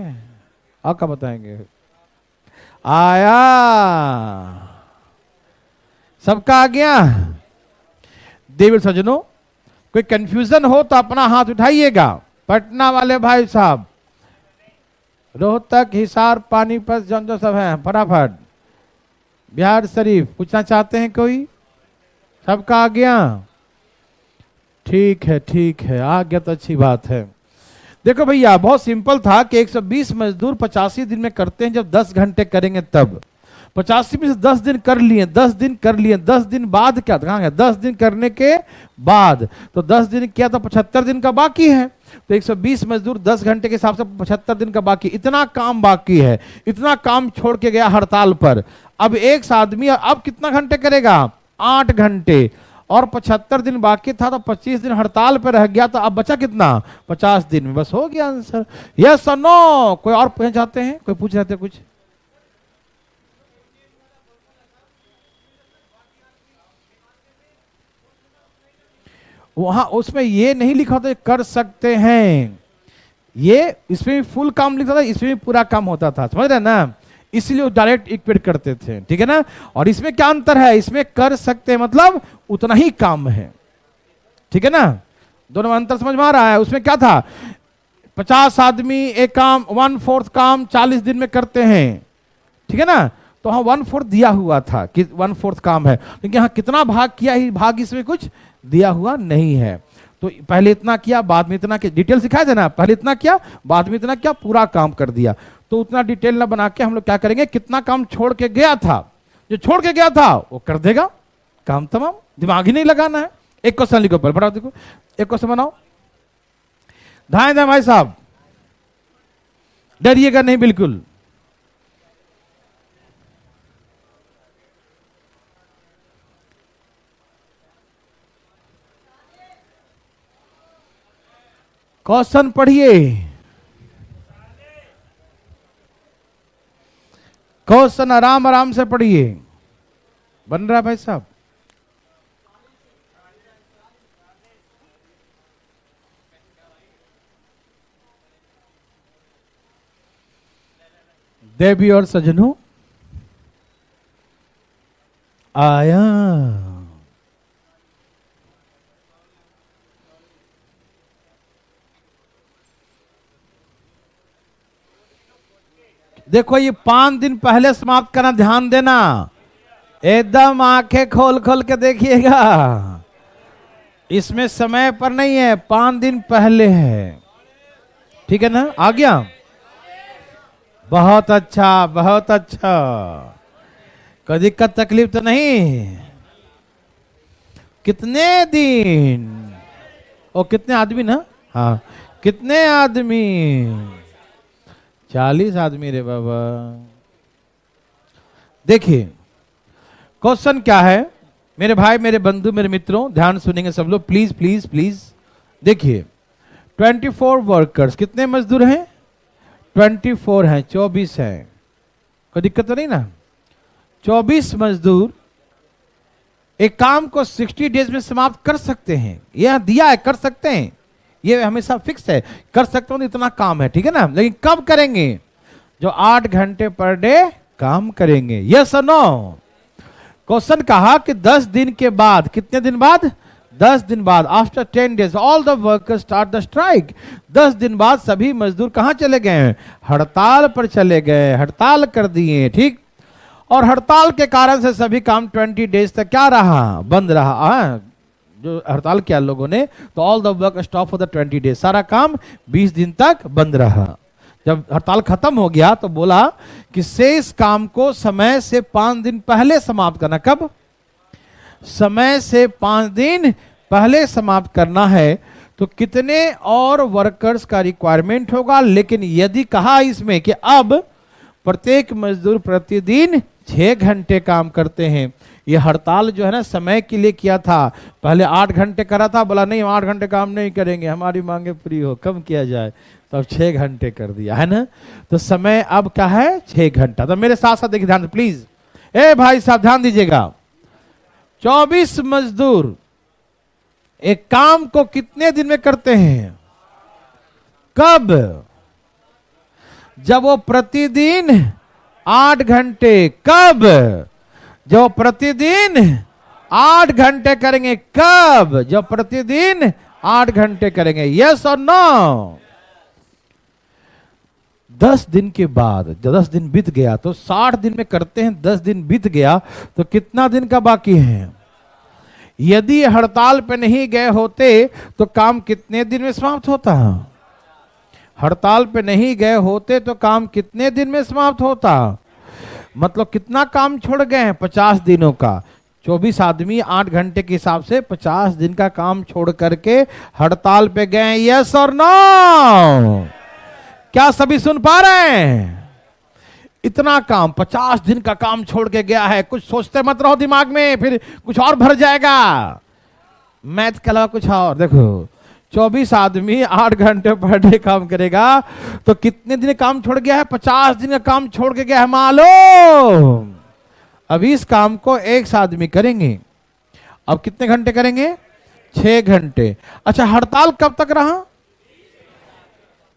और क्या बताएंगे? आया सबका आ गया? देवी सज्जनों, कोई कंफ्यूजन हो तो अपना हाथ उठाइएगा। पटना वाले भाई साहब, रोहतक, हिसार, पानीपत, जो सब हैं, फटाफट। बिहार शरीफ पूछना चाहते हैं कोई? सबका आ गया? ठीक है, ठीक है, आ गया तो अच्छी बात है। देखो भैया, बहुत सिंपल था कि 120 मजदूर 85 दिन में करते हैं, जब 10 घंटे करेंगे तब। 85 में से 10 दिन कर लिए, 10 दिन कर लिए, 10 दिन बाद क्या कहाँ गया? 10 दिन करने के बाद, तो 10 दिन किया तो 75 दिन का बाकी है। तो 120 मजदूर 10 घंटे के हिसाब से 75 दिन का बाकी, इतना काम बाकी है। इतना काम छोड़ के गया हड़ताल पर। अब एक आदमी अब कितना घंटे करेगा? 8 घंटे। और 75 दिन बाकी था, तो 25 दिन हड़ताल पर रह गया, तो अब बचा कितना? 50 दिन में। बस हो गया आंसर। यस और नो? कोई और पूछना चाहते हैं? कोई पूछ रहे थे कुछ? वहां उसमें ये नहीं लिखा होता कर सकते हैं, ये इसमें भी फुल काम लिखा था, इसमें भी पूरा काम होता था। समझ रहे ना? इसलिए वो डायरेक्ट इक्वेट करते थे। ठीक है ना? और इसमें क्या अंतर है? इसमें कर सकते हैं मतलब उतना ही काम है। ठीक है ना? दोनों में अंतर समझ में आ रहा है? उसमें क्या था? 50 आदमी एक काम 1/4 काम 40 दिन में करते हैं। ठीक है ना? तो हाँ 1/4 दिया हुआ था कि 1/4 काम है, लेकिन यहाँ कितना भाग किया ही भाग इसमें कुछ दिया हुआ नहीं है। तो पहले इतना किया, बाद में इतना किया, डिटेल सिखाया था ना? पहले इतना किया, बाद में इतना किया, पूरा काम कर दिया। तो उतना डिटेल ना बना के हम लोग क्या करेंगे, कितना काम छोड़ के गया था, जो छोड़ के गया था वो कर देगा, काम तमाम। दिमाग ही नहीं लगाना है। एक क्वेश्चन लिखो, पर बढ़ाओ, देखो एक क्वेश्चन बनाओ। धाए धाए भाई साहब, डरिएगा नहीं बिल्कुल। क्वेश्चन पढ़िए, क्वेश्चन आराम आराम से पढ़िए। बन रहा भाई साहब? देवी और सज्जनों, आया देखो, ये 5 दिन पहले समाप्त करना, ध्यान देना, एकदम आंखें खोल खोल के देखिएगा। इसमें समय पर नहीं है, 5 दिन पहले है। ठीक है ना? आ गया? बहुत अच्छा, बहुत अच्छा। कोई दिक्कत तकलीफ तो नहीं? कितने दिन और कितने आदमी ना? हाँ, कितने आदमी? 40 आदमी रे बाबा। देखिए क्वेश्चन क्या है, मेरे भाई, मेरे बंधु, मेरे मित्रों, ध्यान सुनेंगे सब लोग, प्लीज प्लीज प्लीज। देखिए 24 वर्कर्स, कितने मजदूर हैं? 24 हैं, 24 हैं। कोई दिक्कत तो नहीं ना? 24 मजदूर एक काम को 60 डेज में समाप्त कर सकते हैं। यह दिया है, कर सकते हैं, ये हमेशा फिक्स है, कर सकते हो, इतना काम है। ठीक है ना? लेकिन कब करेंगे? जो 8 घंटे पर डे काम करेंगे। यस और नो? क्वेश्चन कहा कि 10 दिन के बाद, कितने दिन बाद? 10 दिन बाद, after 10 days all the workers start the strike. 10 दिन बाद सभी मजदूर कहां चले गए? हड़ताल पर चले गए, हड़ताल कर दिए, ठीक। और हड़ताल के कारण से सभी काम 20 डेज तक क्या रहा? बंद रहा। जो हड़ताल किया लोगों ने, तो all the work stop for the 20 days, सारा काम 20 दिन तक बंद रहा। जब हड़ताल खत्म हो गया तो बोला कि शेष काम को समय से 5 दिन पहले समाप्त करना। कब? समय से 5 दिन पहले समाप्त करना है। तो कितने और वर्कर्स का रिक्वायरमेंट होगा? लेकिन यदि कहा इसमें कि अब प्रत्येक मजदूर प्रतिदिन 6 घंटे काम करते हैं। ये हड़ताल जो है ना समय के लिए किया था, पहले 8 घंटे करा था, बोला नहीं हम 8 घंटे काम नहीं करेंगे, हमारी मांगे पूरी हो, कम किया जाए, तो अब 6 घंटे कर दिया है ना। तो समय अब क्या है? 6 घंटा। तो मेरे साथ साथ देखिए ध्यान प्लीज, ए भाई साहब ध्यान दीजिएगा। 24 मजदूर एक काम को कितने दिन में करते हैं? कब? जब वो प्रतिदिन 8 घंटे। कब? जो प्रतिदिन 8 घंटे करेंगे। कब? जब प्रतिदिन 8 घंटे करेंगे। यस और नो? 10 दिन के बाद, जब 10 दिन बीत गया तो 60 दिन में करते हैं, 10 दिन बीत गया तो कितना दिन का बाकी है? यदि हड़ताल पे नहीं गए होते तो काम कितने दिन में समाप्त होता? हड़ताल पे नहीं गए होते तो काम कितने दिन में समाप्त होता? मतलब कितना काम छोड़ गए हैं? 50 दिनों का। 24 आदमी 8 घंटे के हिसाब से 50 दिन का काम छोड़ करके हड़ताल पे गए। यस और नो? क्या सभी सुन पा रहे हैं? इतना काम, 50 दिन का काम छोड़ के गया है। कुछ सोचते मत रहो दिमाग में, फिर कुछ और भर जाएगा। मैथ के अलावा कुछ और देखो। 24 आदमी 8 घंटे पर डे काम करेगा तो कितने दिन काम छोड़ गया है? 50 दिन का काम छोड़ के गया है मालूम। अब इस काम को एक आदमी करेंगे। अब कितने घंटे करेंगे? 6 घंटे। अच्छा, हड़ताल कब तक रहा?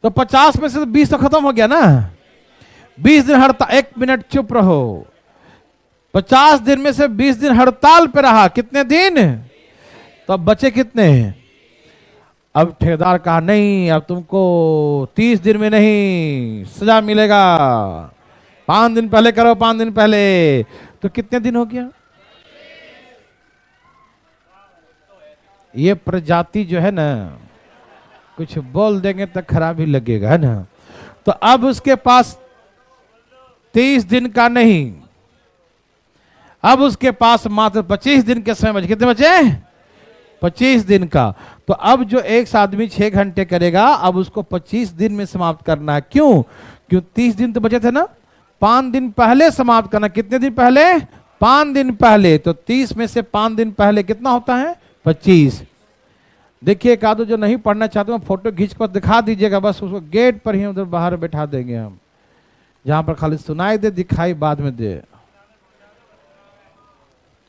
तो 50 में से 20 तो खत्म हो गया ना। 20 दिन हड़ताल, 1 मिनट चुप रहो। 50 दिन में से 20 दिन हड़ताल पे रहा। कितने दिन? तो अब बचे कितने? अब ठेकेदार कहा नहीं, अब तुमको 30 दिन में नहीं, सजा मिलेगा, 5 दिन पहले करो, 5 दिन पहले। तो कितने दिन हो गया? ये प्रजाति जो है ना, कुछ बोल देंगे तो खराब ही लगेगा, है ना। तो अब उसके पास 30 दिन का नहीं, अब उसके पास मात्र 25 दिन के समय बचे। कितने बचे? 25 दिन का। तो अब जो एक आदमी 6 घंटे करेगा, अब उसको 25 दिन में समाप्त करना है। क्यों? 30 दिन तो बचे थे ना, 5 दिन पहले समाप्त करना। कितने दिन पहले? 5 दिन पहले। तो 30 में से 5 दिन पहले कितना होता है? 25। देखिए एक आदमी जो नहीं पढ़ना चाहते हैं फोटो खींच कर दिखा दीजिएगा, बस उसको गेट पर ही उधर बाहर बैठा देंगे हम, जहां पर खाली सुनाई दे, दिखाई बाद में दे।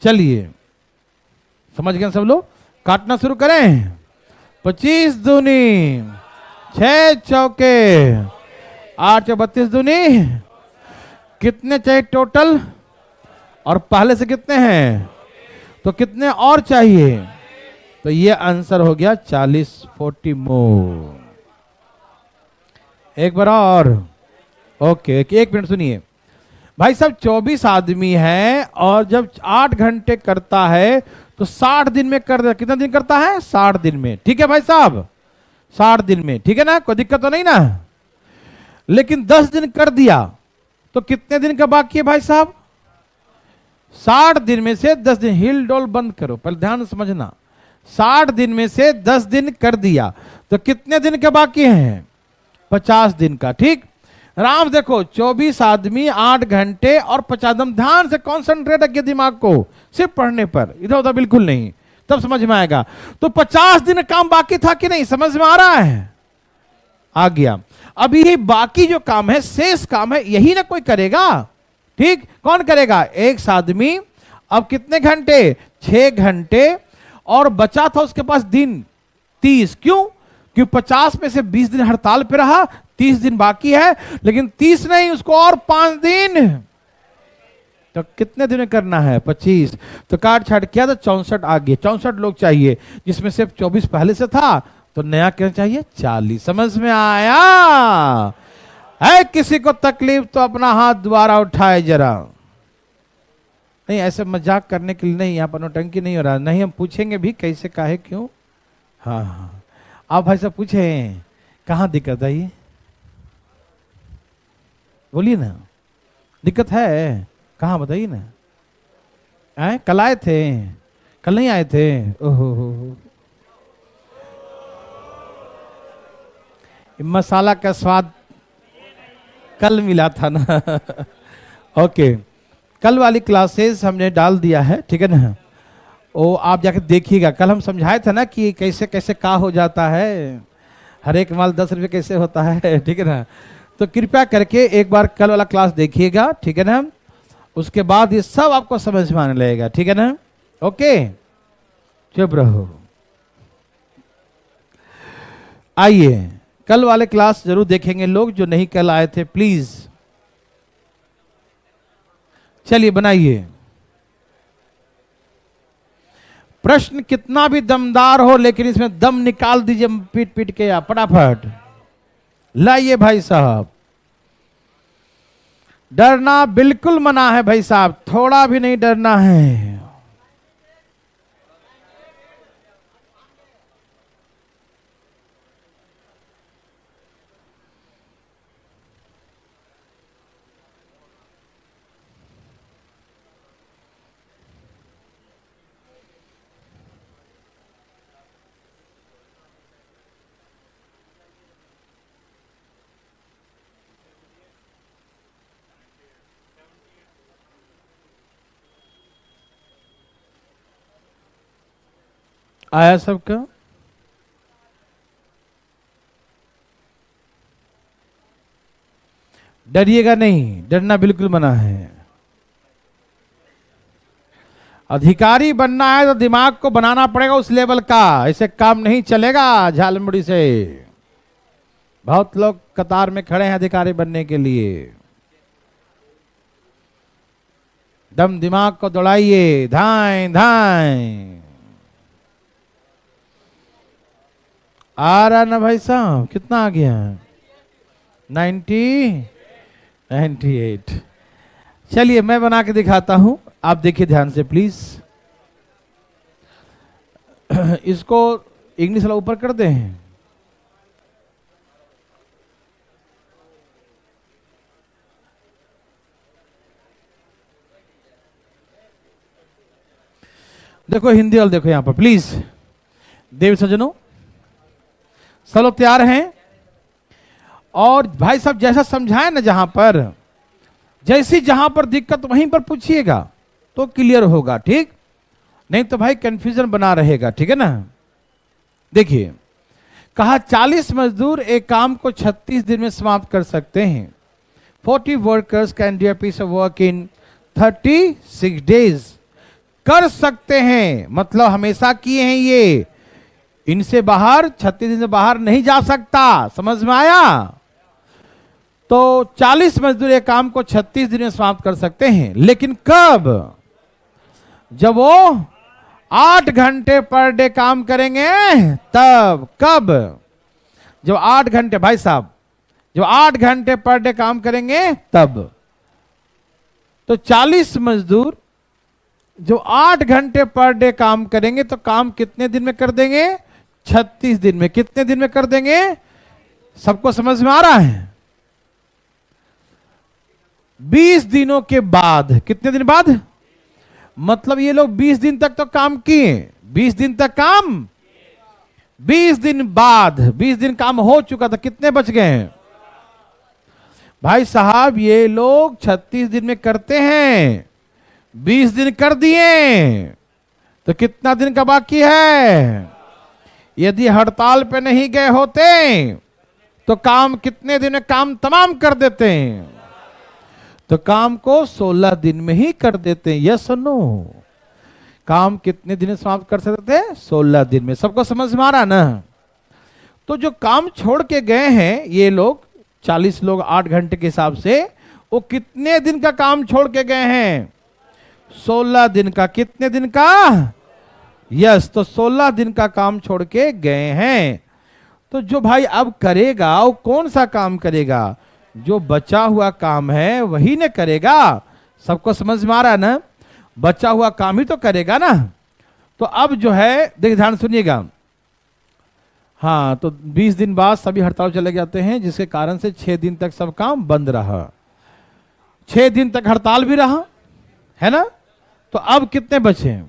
चलिए समझ गए सब लोग? काटना शुरू करें। 25 दूनी 6 चौके 8 32 दूनी कितने चाहिए टोटल? और पहले से कितने हैं? तो कितने और चाहिए? तो ये आंसर हो गया 40 40 मोर। एक बार और। ओके, 1 मिनट सुनिए भाई साहब। 24 आदमी है और जब 8 घंटे करता है तो 60 दिन में कर दे। कितना दिन करता है? 60 दिन में। ठीक है भाई साहब, 60 दिन में, ठीक है ना, कोई दिक्कत तो नहीं ना। लेकिन 10 दिन कर दिया तो कितने दिन का बाकी है भाई साहब? 60 दिन में से 10 दिन। हिल डोल बंद करो, पहले ध्यान समझना। 60 दिन में से 10 दिन कर दिया तो कितने दिन के बाकी हैं? 50 दिन का। ठीक राम, देखो 24 आदमी 8 घंटे और 50 दिन। ध्यान से कॉन्सेंट्रेट रखिए दिमाग को, सिर्फ पढ़ने पर, इधर उधर बिल्कुल नहीं, तब समझ में आएगा। तो 50 दिन काम बाकी था कि नहीं? समझ में आ रहा है? आ गया। अभी ये बाकी जो काम है, शेष काम है, यही ना कोई करेगा। ठीक, कौन करेगा? एक आदमी। अब कितने घंटे? 6 घंटे। और बचा था उसके पास दिन 30। क्यों? क्योंकि 50 में से 20 दिन हड़ताल पे रहा, 30 दिन बाकी है, लेकिन 30 नहीं, उसको और 5 दिन। तो कितने दिन में करना है? 25। तो काट छाट किया तो 64 आ गए। 64 लोग चाहिए, जिसमें सिर्फ 24 पहले से था, तो नया क्या चाहिए? 40। समझ में आया? है किसी को तकलीफ तो अपना हाथ दोबारा उठाए जरा। नहीं, ऐसे मजाक करने के लिए नहीं, यहाँ पर नौटंकी नहीं हो रहा। नहीं, हम पूछेंगे भी कैसे, काहे, क्यों। हाँ हाँ, आप भाई साहब पूछें, कहाँ दिक्कत है? ये बोलिए ना, दिक्कत है कहाँ, बताइए ना। आए कल आए थे? कल नहीं आए थे? ओहो, मसाला का स्वाद कल मिला था ना। ओके, कल वाली क्लासेस हमने डाल दिया है, ठीक है ना। वो आप जाकर देखिएगा। कल हम समझाए थे ना कि कैसे कैसे का हो जाता है, हर एक माल 10 रुपये कैसे होता है, ठीक है ना। तो कृपया करके एक बार कल वाला क्लास देखिएगा, ठीक है ना। उसके बाद ये सब आपको समझ में आने लगेगा, ठीक है ना। ओके, चुप रहो। आइए, कल वाले क्लास जरूर देखेंगे लोग जो नहीं कल आए थे, प्लीज। चलिए बनाइए। प्रश्न कितना भी दमदार हो, लेकिन इसमें दम निकाल दीजिए पीट पीट के, या फटाफट लाइए भाई साहब। डरना बिल्कुल मना है भाई साहब, थोड़ा भी नहीं डरना है। आया सबका? डरिएगा नहीं, डरना बिल्कुल मना है। अधिकारी बनना है तो दिमाग को बनाना पड़ेगा उस लेवल का, ऐसे काम नहीं चलेगा झालमुड़ी से। बहुत लोग कतार में खड़े हैं अधिकारी बनने के लिए। दम दिमाग को दौड़ाइए, धाएं धाएं। आ रहा ना भाई साहब? कितना आ गया? 98। चलिए मैं बना के दिखाता हूं, आप देखिए ध्यान से प्लीज। इसको इंग्लिश वाला ऊपर कर दें। देखो हिंदी वाला देखो यहां पर प्लीज। देव सज्जनों, सब लोग तैयार हैं? और भाई साहब जैसा समझाए ना, जहां पर दिक्कत वहीं पर पूछिएगा तो क्लियर होगा, ठीक? नहीं तो भाई कंफ्यूजन बना रहेगा, ठीक है ना। देखिए, कहा 40 मजदूर एक काम को 36 दिन में समाप्त कर सकते हैं। 40 workers can do a piece of work in 36 days. कर सकते हैं मतलब हमेशा किए हैं ये, इनसे बाहर 36 दिन से बाहर नहीं जा सकता। समझ में आया? तो 40 मजदूर एक काम को 36 दिन में समाप्त कर सकते हैं, लेकिन कब? जब वो 8 घंटे पर डे काम करेंगे तब। कब? जब 8 घंटे, भाई साहब जब 8 घंटे पर डे काम करेंगे तब। तो 40 मजदूर जो 8 घंटे पर डे काम करेंगे तो काम कितने दिन में कर देंगे? 36 दिन में। कितने दिन में कर देंगे? सबको समझ में आ रहा है? 20 दिनों के बाद। कितने दिन बाद? मतलब ये लोग 20 दिन तक तो काम किए, 20 दिन तक काम, 20 दिन बाद 20 दिन काम हो चुका था, कितने बच गए? भाई साहब ये लोग 36 दिन में करते हैं, 20 दिन कर दिए, तो कितना दिन का बाकी है? यदि हड़ताल पे नहीं गए होते तो काम कितने दिन में काम तमाम कर देते हैं? तो काम को 16 दिन में ही कर देते हैं। यस और नो? काम कितने दिन में समाप्त कर सकते थे? 16 दिन में। सबको समझ में आ रहा ना? तो जो काम छोड़ के गए हैं ये लोग, 40 लोग 8 घंटे के हिसाब से, वो कितने दिन का काम छोड़ के गए हैं? 16 दिन का। कितने दिन का? यस, तो 16 दिन का काम छोड़ के गए हैं। तो जो भाई अब करेगा वो कौन सा काम करेगा? जो बचा हुआ काम है वही ने करेगा। सबको समझ में आ रहा है ना? बचा हुआ काम ही तो करेगा ना। तो अब जो है देखिए, ध्यान सुनिएगा। हाँ, तो 20 दिन बाद सभी हड़ताल चले जाते हैं, जिसके कारण से 6 दिन तक सब काम बंद रहा। 6 दिन तक हड़ताल भी रहा, है ना? तो अब कितने बचे?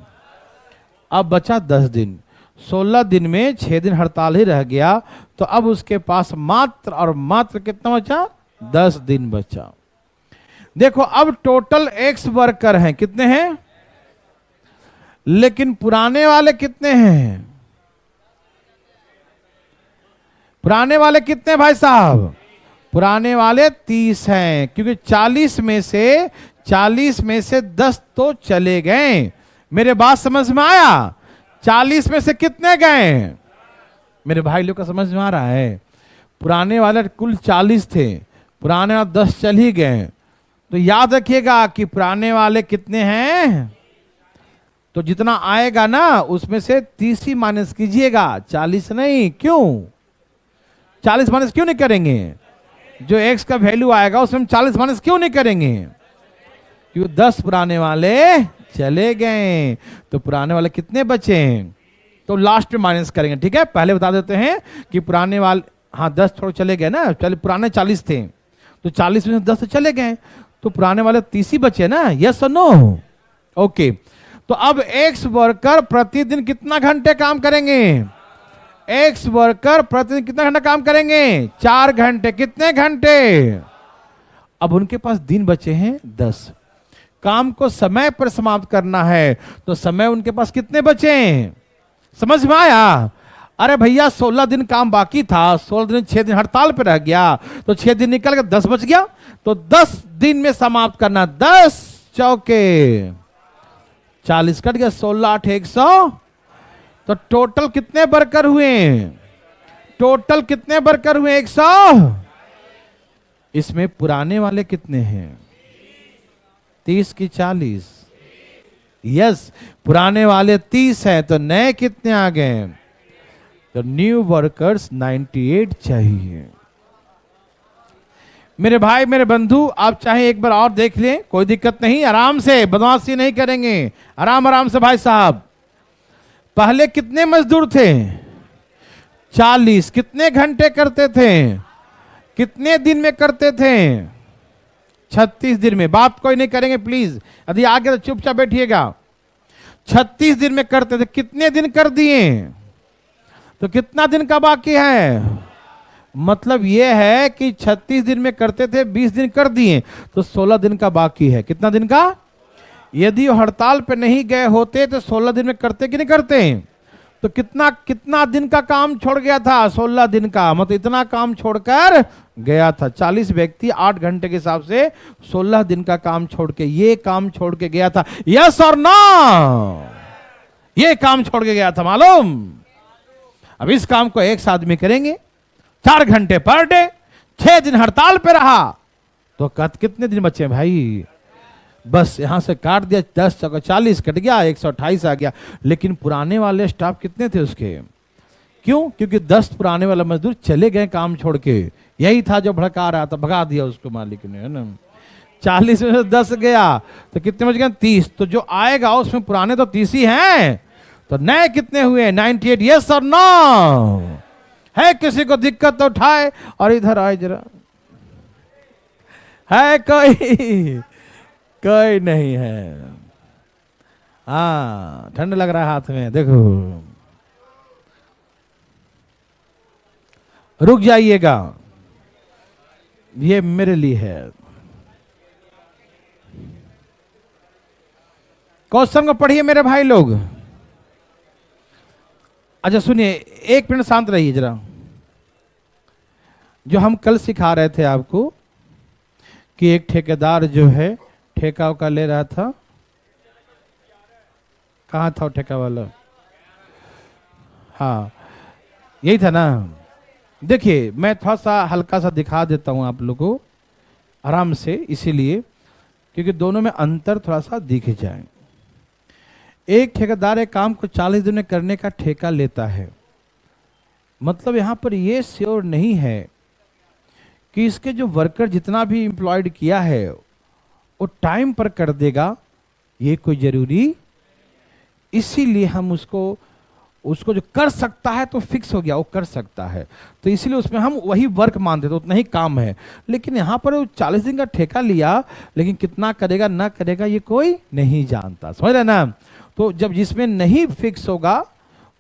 अब बचा 10 दिन। 16 दिन में 6 दिन हड़ताल ही रह गया, तो अब उसके पास मात्र और मात्र कितना बचा? 10 दिन बचा। देखो, अब टोटल एक्स वर्कर हैं। कितने हैं? लेकिन पुराने वाले कितने हैं? पुराने वाले कितने भाई साहब? पुराने वाले 30 हैं, क्योंकि 40 में से 10 तो चले गए। मेरे बात समझ में आया? 40 में से कितने गए? मेरे भाई लोग का समझ में आ रहा है? पुराने वाले कुल 40 थे, पुराने वाले 10 चल ही गए। तो याद रखिएगा कि पुराने वाले कितने हैं, तो जितना आएगा ना उसमें से 30 ही माइनस कीजिएगा, 40 नहीं। क्यों 40 माइनस क्यों नहीं करेंगे? जो x का वैल्यू आएगा उसमें हम 40 माइनस क्यों नहीं करेंगे? क्योंकि 10 पुराने वाले चले गए, तो पुराने वाले कितने बचे? तो लास्ट में माइनस करेंगे। ठीक है, पहले बता देते हैं कि पुराने वाले, हाँ 10 छोड़ चले गए ना, चले पुराने 40 थे, तो 40 में से 10 चले गए, तो पुराने वाले 30 ही बचे ना। यस और नो? ओके, तो अब एक्स वर्कर प्रतिदिन कितना घंटे काम करेंगे? एक्स वर्कर प्रतिदिन कितना घंटा काम करेंगे? 4 घंटे। कितने घंटे? अब उनके पास दिन बचे हैं 10। काम को समय पर समाप्त करना है, तो समय उनके पास कितने बचे? समझ में आया? अरे भैया 16 दिन काम बाकी था, 16 दिन 6 दिन हड़ताल पे रह गया, तो 6 दिन निकल गया, 10 बच गया, तो 10 दिन में समाप्त करना। 10 चौके 40 कट गया, 16 8 100, तो टोटल कितने वर्कर हुए? टोटल कितने वर्कर हुए? 100। इसमें पुराने वाले कितने हैं? 30 की 40। यस, पुराने वाले 30 हैं, तो नए कितने आ गए? तो न्यू वर्कर्स 98 चाहिए। मेरे भाई मेरे बंधु, आप चाहे एक बार और देख लें, कोई दिक्कत नहीं, आराम से, बदमाशी नहीं करेंगे, आराम आराम से। भाई साहब, पहले कितने मजदूर थे? 40। कितने घंटे करते थे? कितने दिन में करते थे? 36 दिन में। बात कोई नहीं करेंगे प्लीज, यदि आगे तो चुपचाप बैठिएगा। 36 दिन में करते थे, कितने दिन कर दिए? तो कितना दिन का बाकी है? मतलब यह है कि 36 दिन में करते थे, 20 दिन कर दिए, तो 16 दिन का बाकी है। कितना दिन का? यदि हड़ताल पे नहीं गए होते तो 16 दिन में करते कि नहीं करते? तो कितना दिन का काम छोड़ गया था? 16 दिन का, मतलब इतना काम छोड़कर गया था। 40 व्यक्ति 8 घंटे के हिसाब से 16 दिन का काम छोड़ के, ये काम छोड़ के गया था। यस और नो? ये काम छोड़ के गया था, मालूम? अब इस काम को एक साथ में करेंगे, 4 घंटे पर डे, 6 दिन हड़ताल पे रहा, तो कितने दिन बचे भाई? बस यहां से काट दिया, 10 चौका 40 कट गया, 128 आ गया। लेकिन पुराने वाले स्टाफ कितने थे उसके? क्यों? क्योंकि 10 पुराने वाले मजदूर चले गए काम छोड़ के। यही था जो भड़का रहा था, भगा दिया उसको मालिक ने, है ना। 40 में से 10 गया, तो कितने बच गए? 30। तो जो आएगा उसमें पुराने तो 30 ही हैं, तो नए कितने हुए? 98। यस और नो? है किसी को दिक्कत तो उठाए और इधर आए जरा। है कोई? कोई नहीं है। हाँ, ठंड लग रहा है हाथ में, देखो। रुक जाइएगा, ये मेरे लिए है। क्वेश्चन को पढ़िए मेरे भाई लोग। अच्छा सुनिए, 1 मिनट शांत रहिए जरा। जो हम कल सिखा रहे थे आपको कि एक ठेकेदार जो है ठेका का ले रहा था, कहाँ था वो ठेका वाला? हाँ, यही था ना। देखिए मैं थोड़ा सा हल्का सा दिखा देता हूं आप लोगों को आराम से, इसीलिए क्योंकि दोनों में अंतर थोड़ा सा दिख जाए। एक ठेकेदार एक काम को 40 दिन में करने का ठेका लेता है, मतलब यहां पर यह श्योर नहीं है कि इसके जो वर्कर जितना भी एम्प्लॉयड किया है वो टाइम पर कर देगा, ये कोई जरूरी। इसीलिए हम उसको जो कर सकता है तो फिक्स हो गया, वो कर सकता है, तो इसीलिए उसमें हम वही वर्क मानते थे, उतना ही काम है। लेकिन यहाँ पर वो 40 दिन का ठेका लिया, लेकिन कितना करेगा ना करेगा ये कोई नहीं जानता, समझ रहे ना। तो जब जिसमें नहीं फिक्स होगा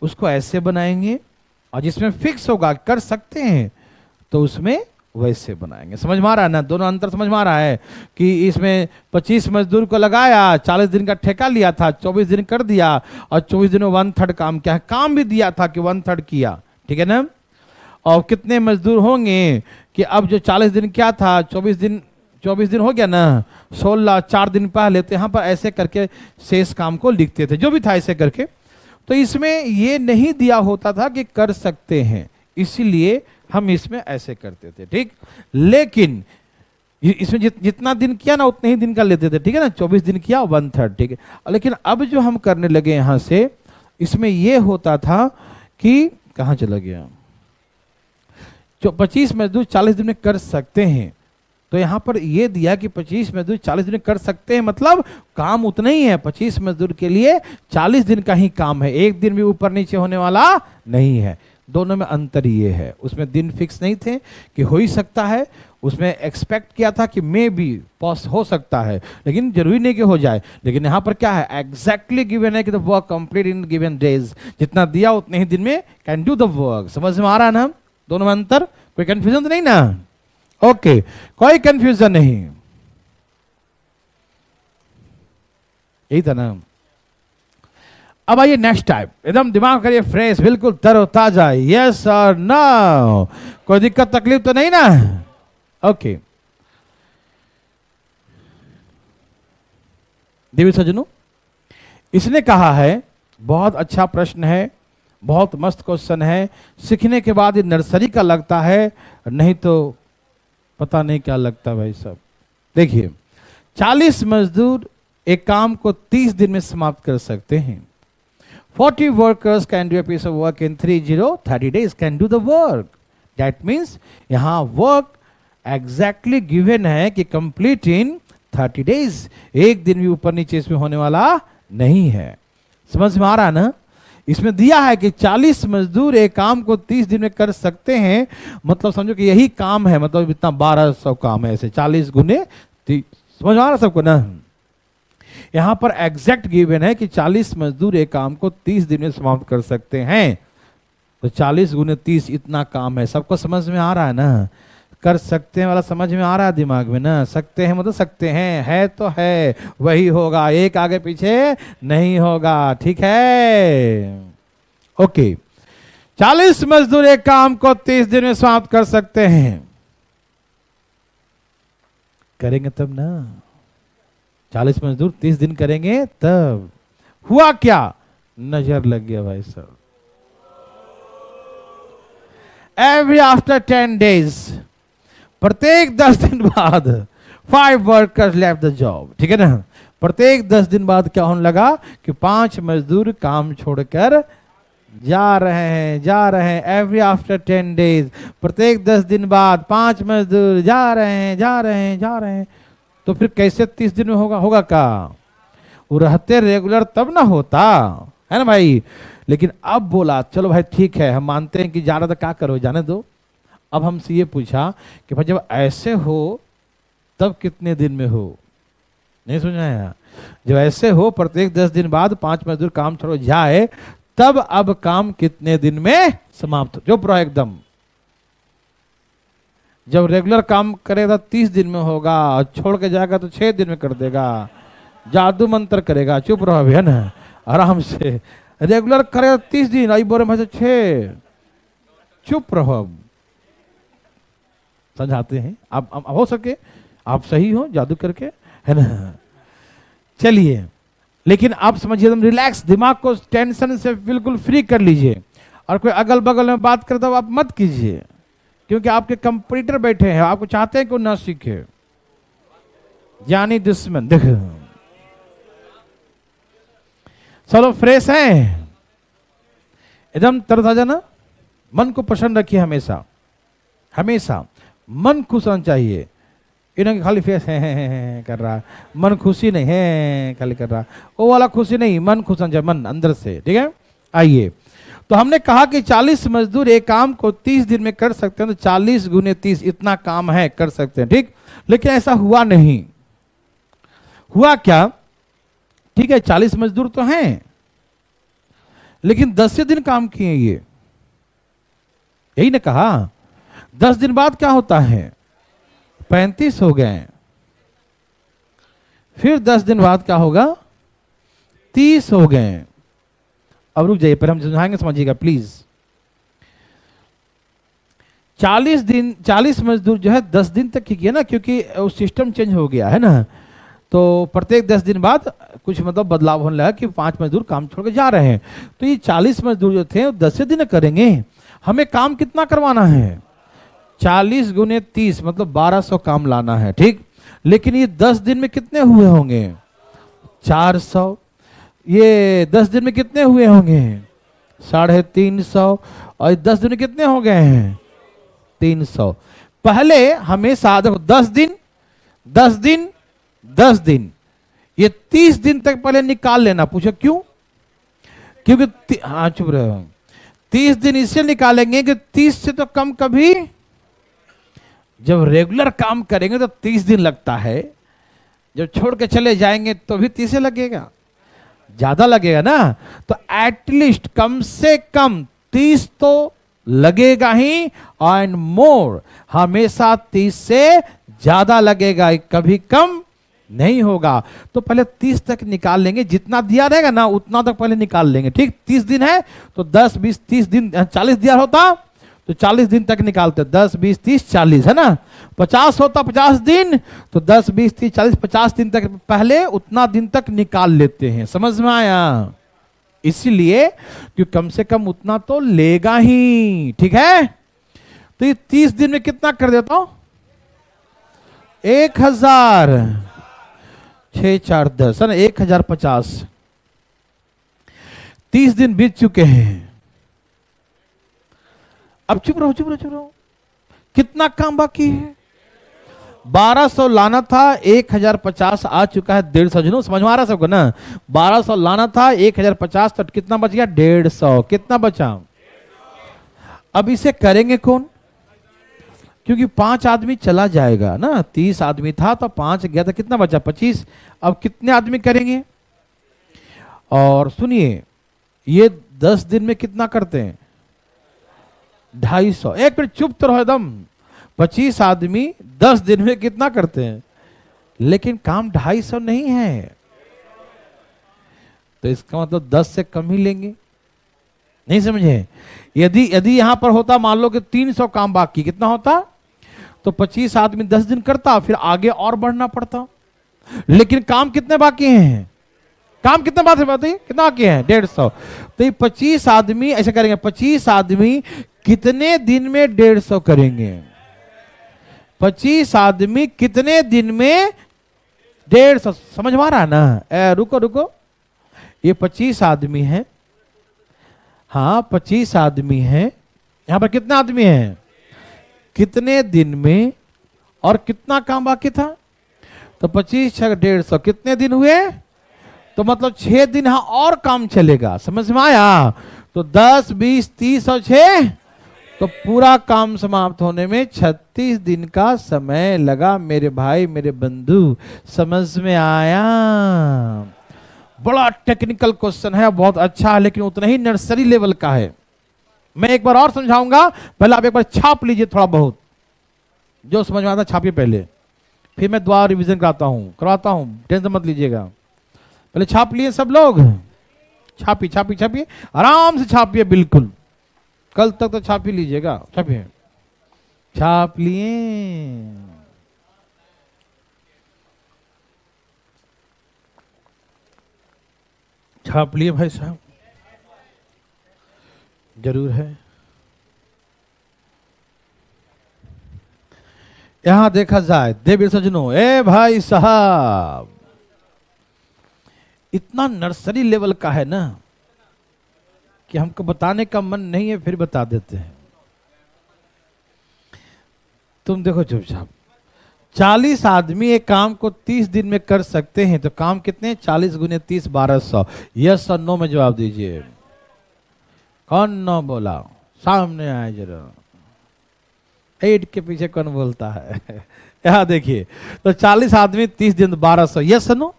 उसको ऐसे बनाएंगे, और जिसमें फिक्स होगा कर सकते हैं तो उसमें वैसे बनाएंगे। समझ में आ रहा है ना, दोनों अंतर समझ में आ रहा है कि इसमें 25 मजदूर को लगाया, 40 दिन का ठेका लिया था, 24 दिन कर दिया, और 24 दिन में 1/3 काम किया है, काम भी दिया था कि 1/3 किया, ठीक है ना। और कितने मजदूर होंगे कि अब जो 40 दिन क्या था, 24 दिन हो गया ना, 16 4 दिन पहले, तो यहाँ पर ऐसे करके शेष काम को लिखते थे, जो भी था ऐसे करके। तो इसमें ये नहीं दिया होता था कि कर सकते हैं, इसीलिए हम इसमें ऐसे करते थे, ठीक। लेकिन इसमें जितना दिन किया ना उतने ही दिन का लेते थे, ठीक है ना। 24 दिन किया 1/3, ठीक है। लेकिन अब जो हम करने लगे यहां से, इसमें यह होता था कि कहां चला गया, जो 25 मजदूर 40 दिन में कर सकते हैं, तो यहां पर यह दिया कि 25 मजदूर 40 दिन में कर सकते हैं, मतलब काम उतना ही है, 25 मजदूर के लिए 40 दिन का ही काम है, एक दिन भी ऊपर नीचे होने वाला नहीं है। दोनों में अंतर ये है, उसमें दिन फिक्स नहीं थे कि हो ही सकता है, उसमें एक्सपेक्ट किया था कि मे बी पॉस हो सकता है, लेकिन जरूरी नहीं कि हो जाए। लेकिन यहाँ पर क्या है, एग्जैक्टली गिवन है कि the work complete in given days, जितना दिया उतने ही दिन में कैन डू द वर्क। समझ में आ रहा है ना दोनों में अंतर, कोई कंफ्यूजन तो नहीं ना। ओके, कोई कंफ्यूजन नहीं, यही था ना। अब आइए नेक्स्ट टाइप, एकदम दिमाग करिए फ्रेश, बिल्कुल तरोताजा, यस और नो, कोई दिक्कत तकलीफ तो नहीं ना। ओके देवी सज्जनों, इसने कहा है, बहुत अच्छा प्रश्न है, बहुत मस्त क्वेश्चन है, सीखने के बाद ये नर्सरी का लगता है, नहीं तो पता नहीं क्या लगता भाई साहब। देखिए 40 मजदूर एक काम को 30 दिन में समाप्त कर सकते हैं। 40 workers can do a piece of work in 30 days, can do the work. That means यहाँ work exactly given है कि complete in 30 days, एक दिन भी ऊपर नीचे इसमें होने वाला नहीं है। समझ में आ रहा है ना। इसमें दिया है कि 40 मजदूर एक काम को 30 दिन में कर सकते हैं, मतलब समझो कि यही काम है, मतलब इतना 1200 काम है, ऐसे 40 गुने 30। समझ में आ रहा सबको ना। यहां पर एग्जैक्ट गिवन है कि 40 मजदूर एक काम को 30 दिन में समाप्त कर सकते हैं, तो 40 गुने 30 इतना काम है। सबको समझ में आ रहा है ना, कर सकते हैं वाला समझ में आ रहा है दिमाग में ना। सकते हैं मतलब सकते हैं, है तो है, वही होगा, एक आगे पीछे नहीं होगा, ठीक है। ओके, 40 मजदूर एक काम को 30 दिन में समाप्त कर सकते हैं, करेंगे तब ना। 40 मजदूर 30 दिन करेंगे तब। हुआ क्या, नजर लग गया भाई साहब। एवरी आफ्टर 10 days, प्रत्येक 10 दिन बाद 5 वर्कर्स लेफ्ट द जॉब, ठीक है ना। प्रत्येक 10 दिन बाद क्या होने लगा कि 5 मजदूर काम छोड़कर जा रहे हैं। एवरी आफ्टर 10 days, प्रत्येक 10 दिन बाद 5 मजदूर जा रहे हैं। तो फिर कैसे 30 दिन में होगा क्या, वो रहते रेगुलर तब ना होता है ना भाई। लेकिन अब बोला चलो भाई ठीक है, हम मानते हैं कि जा रहा था, क्या करो जाने दो। अब हमसे ये पूछा कि भाई जब ऐसे हो तब कितने दिन में हो, नहीं समझ आया। जब ऐसे हो प्रत्येक 10 दिन बाद 5 मजदूर काम छोड़ो जाए, तब अब काम कितने दिन में समाप्त हो, चुप रहो एकदम। जब रेगुलर काम करेगा 30 दिन में होगा, छोड़ के जाएगा तो 6 दिन में कर देगा, जादू मंत्र करेगा। चुप रहो अभी, है ना, आराम से। रेगुलर करेगा 30 दिन, आई बोरे में से 6, चुप रहो। अब समझाते हैं, आप हो सके आप सही हो जादू करके, है ना। चलिए, लेकिन आप समझिए एकदम रिलैक्स, दिमाग को टेंशन से बिल्कुल फ्री कर लीजिए। और कोई अगल बगल में बात करे तो आप मत कीजिए, क्योंकि आपके कंपटीटर बैठे हैं, आपको चाहते हैं कि वो ना सीखे, यानी दुश्मन। देखो चलो फ्रेश है, एकदम तरोताजा ना। मन को प्रसन्न रखिए हमेशा, हमेशा मन खुश होना चाहिए। इन्हें खाली फेस है कर रहा, मन खुशी नहीं है खाली कर रहा, वो वाला खुशी नहीं, मन खुश होना चाहिए, मन अंदर से। ठीक है, आइए। तो हमने कहा कि 40 मजदूर एक काम को 30 दिन में कर सकते हैं, तो 40 गुने 30 इतना काम है, कर सकते हैं। ठीक, लेकिन ऐसा हुआ नहीं। हुआ क्या? ठीक है, 40 मजदूर तो हैं, लेकिन 10 दिन काम किए ये, यही ने कहा। 10 दिन बाद क्या होता है? 35 हो गए। फिर 10 दिन बाद क्या होगा? 30 हो गए। अब रुक जाइए, पर हम समझाएंगे, समझिएगा प्लीज। 40 दिन, 40 मजदूर जो है 10 दिन तक ही किया ना, क्योंकि उस सिस्टम चेंज हो गया है ना। तो प्रत्येक 10 दिन बाद कुछ मतलब बदलाव होने लगा कि 5 मजदूर काम छोड़ के जा रहे हैं। तो ये 40 मजदूर जो थे 10 दिन करेंगे। हमें काम कितना करवाना है? 40 गुने 30 मतलब 1200 काम लाना है। ठीक, लेकिन ये 10 दिन में कितने हुए होंगे? 400। ये 10 दिन में कितने हुए होंगे? 350। और 10 दिन में कितने हो गए हैं? 300। पहले हमेशा देखो 10 दिन 10 दिन 10 दिन, ये 30 दिन तक पहले निकाल लेना। पूछो क्यों? क्योंकि हाँ चुप रहे, 30 दिन इससे निकालेंगे कि 30 से तो कम कभी, जब रेगुलर काम करेंगे तो 30 दिन लगता है, जब छोड़ के चले जाएंगे तो भी 30 लगेगा, ज्यादा लगेगा ना। तो एटलीस्ट कम से कम 30 तो लगेगा ही, एंड मोर, हमेशा 30 से ज्यादा लगेगा, कभी कम नहीं होगा। तो पहले 30 तक निकाल लेंगे, जितना दिया रहेगा ना उतना तक पहले निकाल लेंगे। ठीक, 30 दिन है तो 10 20 30 दिन, 40 दिया होता तो 40 दिन तक निकालते, 10 20 30 40 है ना। 50 होता 50 दिन तो 10 20 30 40 50 दिन तक पहले उतना दिन तक निकाल लेते हैं। समझ में आया? इसीलिए कि कम से कम उतना तो लेगा ही। ठीक है, तो ये 30 दिन में कितना कर देता हूं? 1000 6 4 10 है ना, 1050। 30 दिन बीत चुके हैं। अब चुप रहो चुप रहो चुप रहो, कितना काम बाकी है? 1200 लाना था, 1050 आ चुका है, 150। जनू समझ में आ रहा सबको ना? 1200 लाना था, 1050, तो कितना बच गया? 150। कितना बचा? अब इसे करेंगे कौन? क्योंकि 5 आदमी चला जाएगा ना, 30 आदमी था तो 5 गया तो कितना बचा? 25। अब कितने आदमी करेंगे? और सुनिए, ये 10 दिन में कितना करते हैं? 250। एक मिनट चुप तो रहो एकदम। 25 आदमी 10 दिन में कितना करते हैं? लेकिन काम 250 नहीं है, तो इसका मतलब 10 से कम ही लेंगे। नहीं समझे? यदि यदि यहां पर होता, मान लो कि 300 काम बाकी, कितना होता? तो 25 आदमी 10 दिन करता, फिर आगे और बढ़ना पड़ता। लेकिन काम कितने बाकी हैं? काम कितने बात है? बताइए कितना बाकी है? 150। तो ये 25 आदमी ऐसे करेंगे। 25 आदमी कितने दिन में 150 करेंगे? 25 आदमी कितने दिन में 150? समझ में आ रहा है ना? रुको रुको, ये 25 आदमी है। हाँ 25 आदमी है। यहां पर कितने आदमी हैं? कितने दिन में, और कितना काम बाकी था? तो 25 6 150, कितने दिन हुए? तो मतलब 6 दिन यहां और काम चलेगा। समझ में आया? तो 10 20 30 और 6, तो पूरा काम समाप्त होने में 36 दिन का समय लगा मेरे भाई मेरे बंधु। समझ में आया? बड़ा टेक्निकल क्वेश्चन है, बहुत अच्छा है, लेकिन उतना ही नर्सरी लेवल का है। मैं एक बार और समझाऊंगा, पहले आप एक बार छाप लीजिए थोड़ा बहुत, जो समझ में आता छापिए पहले, फिर मैं दोबारा रिवीजन करवाता हूं, टेंशन मत लीजिएगा। पहले छाप लिए सब लोग? छापिए छापिए छापिए, आराम से छापिए, बिल्कुल कल तक तो छाप ही लीजिएगा। छापिए, छाप लिए? छाप लिए भाई साहब? जरूर है। यहां देखा जाए देवी सजनों, ए भाई साहब, इतना नर्सरी लेवल का है ना कि हमको बताने का मन नहीं है, फिर बता देते हैं। तुम देखो चुपचाप, 40 आदमी एक काम को 30 दिन में कर सकते हैं, तो काम कितने? 40 गुने 30, 1200। यस और नो में जवाब दीजिए। कौन नो बोला? सामने आए जरा। 8 के पीछे कौन बोलता है? यहां देखिए, तो 40 आदमी 30 दिन 1200। यस और नो।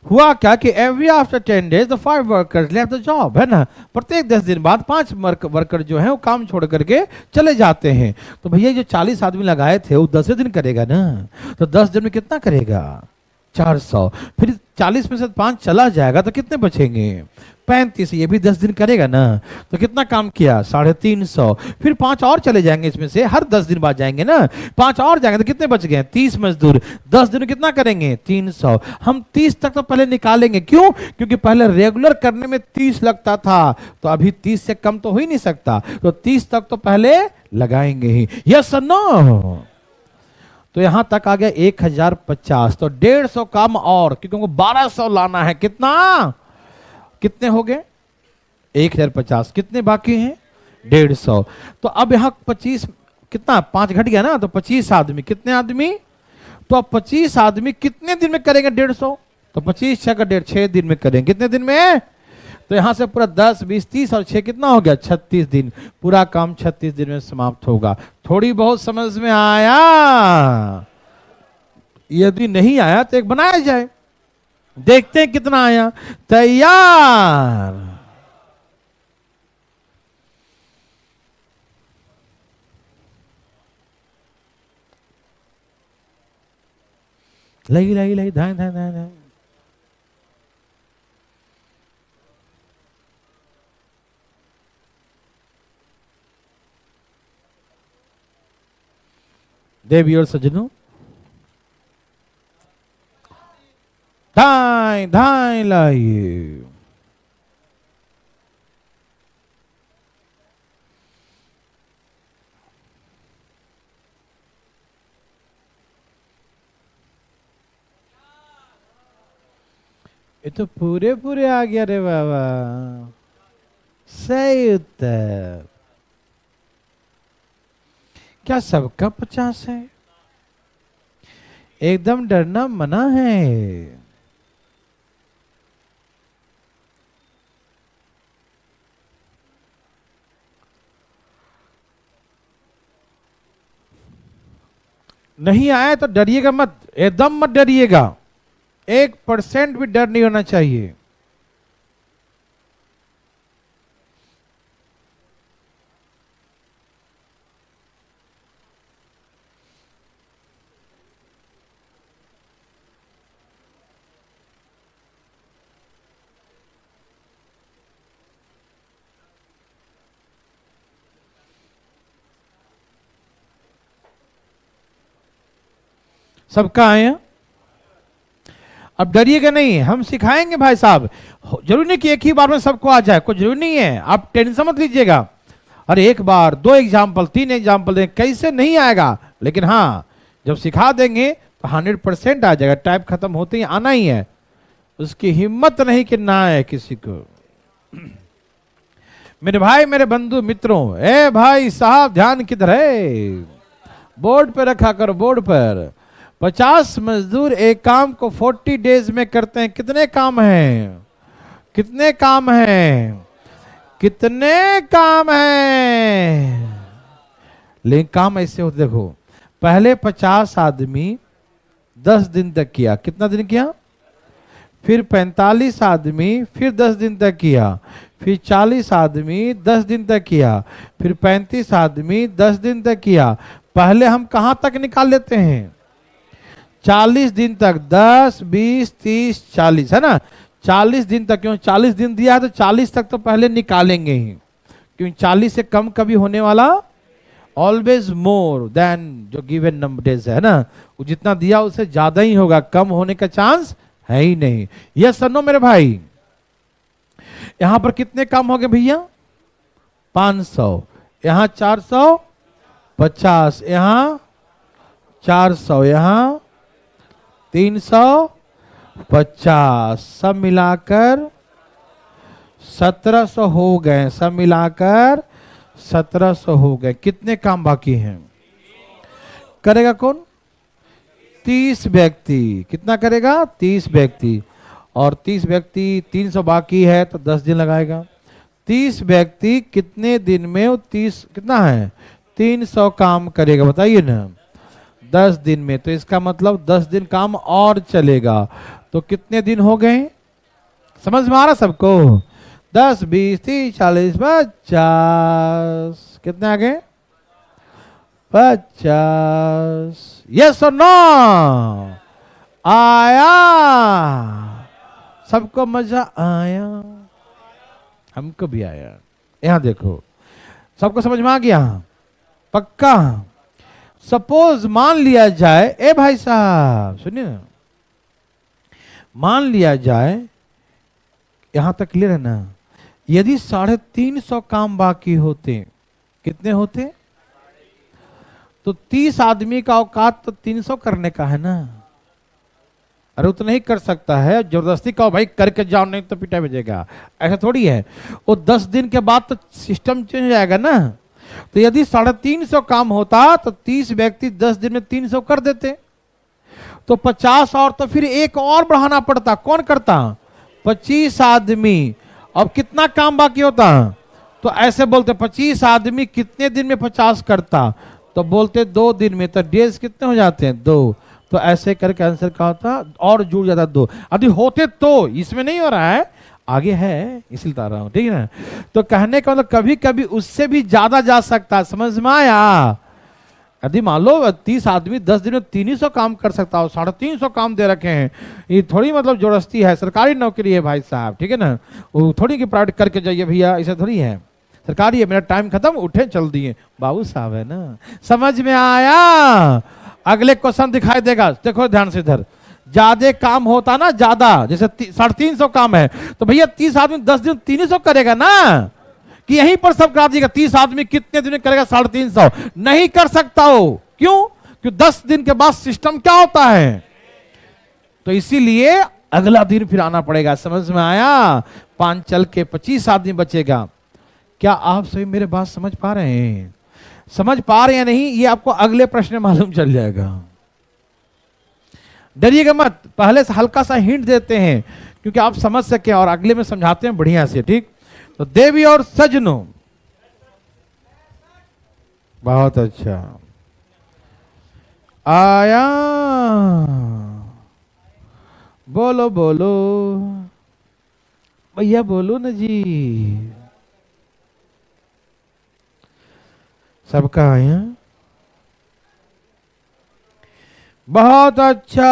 हुआ क्या कि every after 10 days the 5 workers left the job, है ना। प्रत्येक 10 दिन बाद 5 वर्कर जो है वो काम छोड़ करके चले जाते हैं। तो भैया जो 40 आदमी लगाए थे वो 10 दिन करेगा ना, तो 10 दिन में कितना करेगा? 400। फिर 40 में से 5 चला जाएगा तो कितने बचेंगे? 35। ये भी 10 दिन करेगा ना, तो कितना काम किया? 350। फिर 5 और चले जाएंगे इसमें से, हर 10 दिन बाद जाएंगे ना, 5 और जाएंगे तो कितने बच गए? 30 मजदूर 10 दिन में कितना करेंगे? 300। हम 30 तक तो पहले निकालेंगे, क्यों? क्योंकि पहले रेगुलर करने में 30 लगता था, तो अभी 30 से कम तो हो ही नहीं सकता, तो 30 तक तो पहले लगाएंगे ही। यस और नो। तो यहां तक आ गया 1050, तो 150 काम और, क्योंकि उनको 1200 लाना है। कितना? कितने हो गए? 1050। कितने बाकी हैं? 150। तो अब यहां 25, कितना? 5 घट गया ना, तो 25 आदमी। कितने आदमी? तो अब 25 आदमी कितने दिन में करेंगे? 150। तो 25 6 का 1.5, 6 दिन में करेंगे। कितने दिन में? तो यहां से पूरा 10 20 30 और 6 कितना हो गया? 36 दिन। पूरा काम 36 दिन में समाप्त होगा। थोड़ी बहुत समझ में आया? यदि नहीं आया तो एक बनाया जाए, देखते हैं कितना आया। तैयार? लगी लगी लगी, धान धान धान धान। देवी और सज्जनों, धाई धाई लाइए। ये तो पूरे पूरे आ गया रे बाबा। सही उत्तर। क्या सबका 50 है? एकदम डरना मना है। नहीं आया तो डरिएगा मत, एकदम मत डरिएगा। 1% भी डर नहीं होना चाहिए। सबका आया? अब डरिएगा नहीं, हम सिखाएंगे भाई साहब। जरूरी नहीं कि एक ही बार में सबको आ जाए, कोई जरूरी नहीं है, आप टेंशन मत लीजिएगा। अरे 1 बार 2 एग्जाम्पल 3 एग्जाम्पल दें, कैसे नहीं आएगा, लेकिन हाँ जब सिखा देंगे तो 100% आ जाएगा। टाइप खत्म होते ही आना ही है, उसकी हिम्मत नहीं कि ना आए किसी को। मेरे भाई, मेरे बंधु मित्रों, ए भाई साहब ध्यान किधर है? बोर्ड पे रखा करो, बोर्ड पर। 50 मजदूर एक काम को 40 डेज में करते हैं। कितने काम हैं? कितने काम हैं? कितने काम हैं? लेकिन काम ऐसे होते, देखो पहले 50 आदमी 10 दिन तक किया। कितना दिन किया? फिर 45 आदमी फिर 10 दिन तक किया। फिर 40 आदमी 10 दिन तक किया। फिर 35 आदमी 10 दिन तक किया। पहले हम कहां तक निकाल लेते हैं? 40 दिन तक। 10 20 30 40, है ना। 40 दिन तक। क्यों 40 दिन दिया है तो 40 तक तो पहले निकालेंगे ही, क्योंकि 40 से कम कभी होने वाला, ऑलवेज मोर देन जो गिवन नंबर डेज है ना, वो जितना दिया उससे ज्यादा ही होगा, कम होने का चांस है ही नहीं। यस और नो मेरे भाई? यहां पर कितने काम हो गए भैया? 500। यहां 450, यहां 400 यहाँ 350, सब मिलाकर 1700 हो गए, सब मिलाकर 1700 हो गए। कितने काम बाकी हैं? करेगा कौन? 30 व्यक्ति। कितना करेगा? 30 व्यक्ति। और 30 व्यक्ति, 300 बाकी है तो 10 दिन लगाएगा। 30 व्यक्ति कितने दिन में वो 30 कितना है 300 काम करेगा बताइए ना, 10 दिन में। तो इसका मतलब 10 दिन काम और चलेगा। तो कितने दिन हो गए? समझ में आ रहा सबको? 10 20 30 40 50। कितने आ गए? 50। यस और नो? आया? सबको मजा आया? हमको भी आया। यहां देखो, सबको समझ में आ गया? पक्का? सपोज मान लिया जाए, ए भाई साहब सुनिए ना, मान लिया जाए, यहां तक क्लियर है ना, यदि 350 काम बाकी होते, कितने होते? तो 30 आदमी का औकात तो 300 करने का है ना। अरे उतना ही कर सकता है, जबरदस्ती कहो भाई करके जाओ नहीं तो पिटा भेजेगा, ऐसा थोड़ी है। वो 10 दिन के बाद तो सिस्टम चेंज हो जाएगा ना। तो यदि 350 काम होता तो 30 व्यक्ति 10 दिन में 300 कर देते, तो 50 और तो फिर एक और बढ़ाना पड़ता। कौन करता? 25 आदमी। अब कितना काम बाकी होता? तो ऐसे बोलते 25 आदमी कितने दिन में 50 करता? तो बोलते 2 दिन में। तो डेज कितने हो जाते हैं? 2। तो ऐसे करके आंसर क्या होता? और जुड़ जाता 2। अभी होते तो, इसमें नहीं हो रहा है, आगे है इसलिए बता रहा हूं, ठीक है ना। तो कहने का मतलब कभी कभी उससे भी ज्यादा जा सकता है। समझ में आया? यदि मान लो 30 आदमी 10 दिन में 300 काम कर सकता हो, 350 काम दे रखे हैं, ये थोड़ी मतलब जबरदस्ती है, सरकारी नौकरी है भाई साहब, ठीक है ना। वो थोड़ी कि प्राइवेट करके जाइए भैया, ऐसा थोड़ी है, सरकारी है। मेरा टाइम खत्म, उठे चल दिए, बाबू साहब है ना। समझ में आया? अगले क्वेश्चन दिखाई देगा, देखो ध्यान से इधर। ज्यादा काम होता ना, ज्यादा, जैसे 350 काम है, तो भैया 30 आदमी 10 दिन 300 करेगा ना, कि यहीं पर सब करा दीजिएगा 30 आदमी कितने दिन में करेगा? 350। नहीं कर सकता हो। क्यों? क्योंकि 10 दिन के बाद सिस्टम क्या होता है, तो इसीलिए अगला दिन फिर आना पड़ेगा। समझ में आया? 5 चल के 25 आदमी बचेगा। क्या आप सभी मेरे बात समझ पा रहे हैं? समझ पा रहे हैं नहीं, ये आपको अगले प्रश्न में मालूम चल जाएगा। डरिएगा मत, पहले से हल्का सा हिंट देते हैं क्योंकि आप समझ सके, और अगले में समझाते हैं बढ़िया से, ठीक। तो देवी और सजनों, बहुत अच्छा आया, बोलो बोलो भैया, बोलो ना जी। सबका आया? बहुत अच्छा,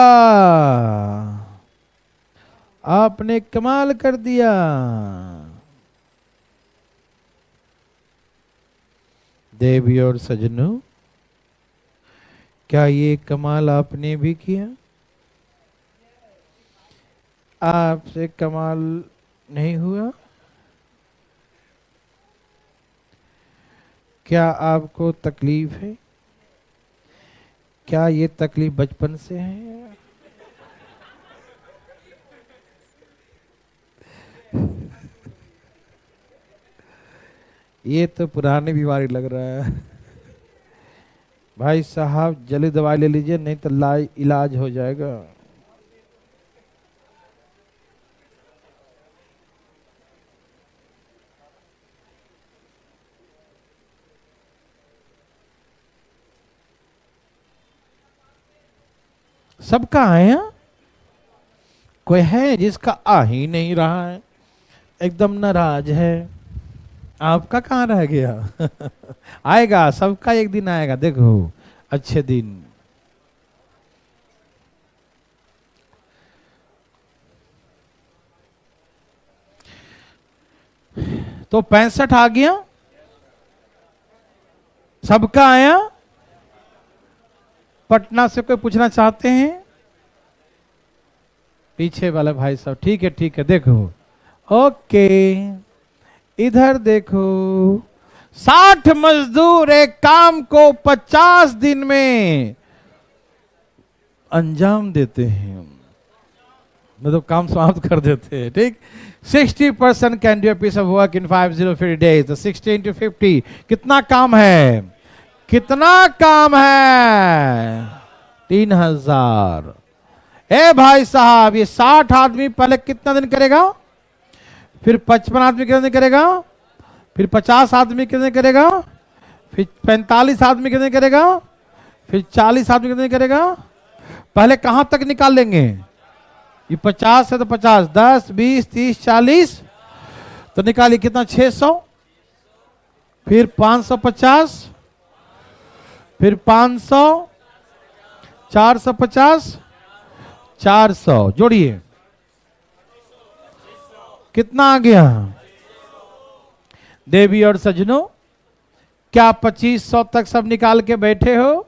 आपने कमाल कर दिया। देवी और सजनों, क्या ये कमाल आपने भी किया? आपसे कमाल नहीं हुआ? क्या आपको तकलीफ है? क्या ये तकलीफ बचपन से है? ये तो पुरानी बीमारी लग रहा है भाई साहब, जल्दी दवाई ले लीजिए, नहीं तो इलाज हो जाएगा। सबका आया? कोई है जिसका आ ही नहीं रहा है, एकदम नाराज है? आपका कहाँ रह गया? आएगा, सबका एक दिन आएगा, देखो अच्छे दिन। तो 65 आ गया, सबका आया। पटना से कोई पूछना चाहते हैं? पीछे वाला भाई साहब, ठीक है ठीक है, देखो ओके, इधर देखो। 60 मजदूर एक काम को 50 दिन में अंजाम देते हैं, मतलब काम समाप्त कर देते हैं। ठीक, 60% can do a piece of work in 503 days. तो 60 into 50 कितना काम है, कितना काम है, 3000। ए भाई साहब, ये 60 आदमी पहले कितना दिन करेगा, फिर 55 आदमी कितने दिन करेगा, फिर 50 आदमी कितने करेगा, फिर 45 आदमी कितने करेगा, फिर 40 आदमी कितने करेगा। पहले कहां तक निकाल लेंगे, ये 50 है तो 50, 10, 20, 30, 40, तो निकालिए कितना, 600, फिर 550, फिर 500, 450, 400, जोड़िए कितना आ गया। देवी और सज्जनों, क्या 2500 तक सब निकाल के बैठे हो?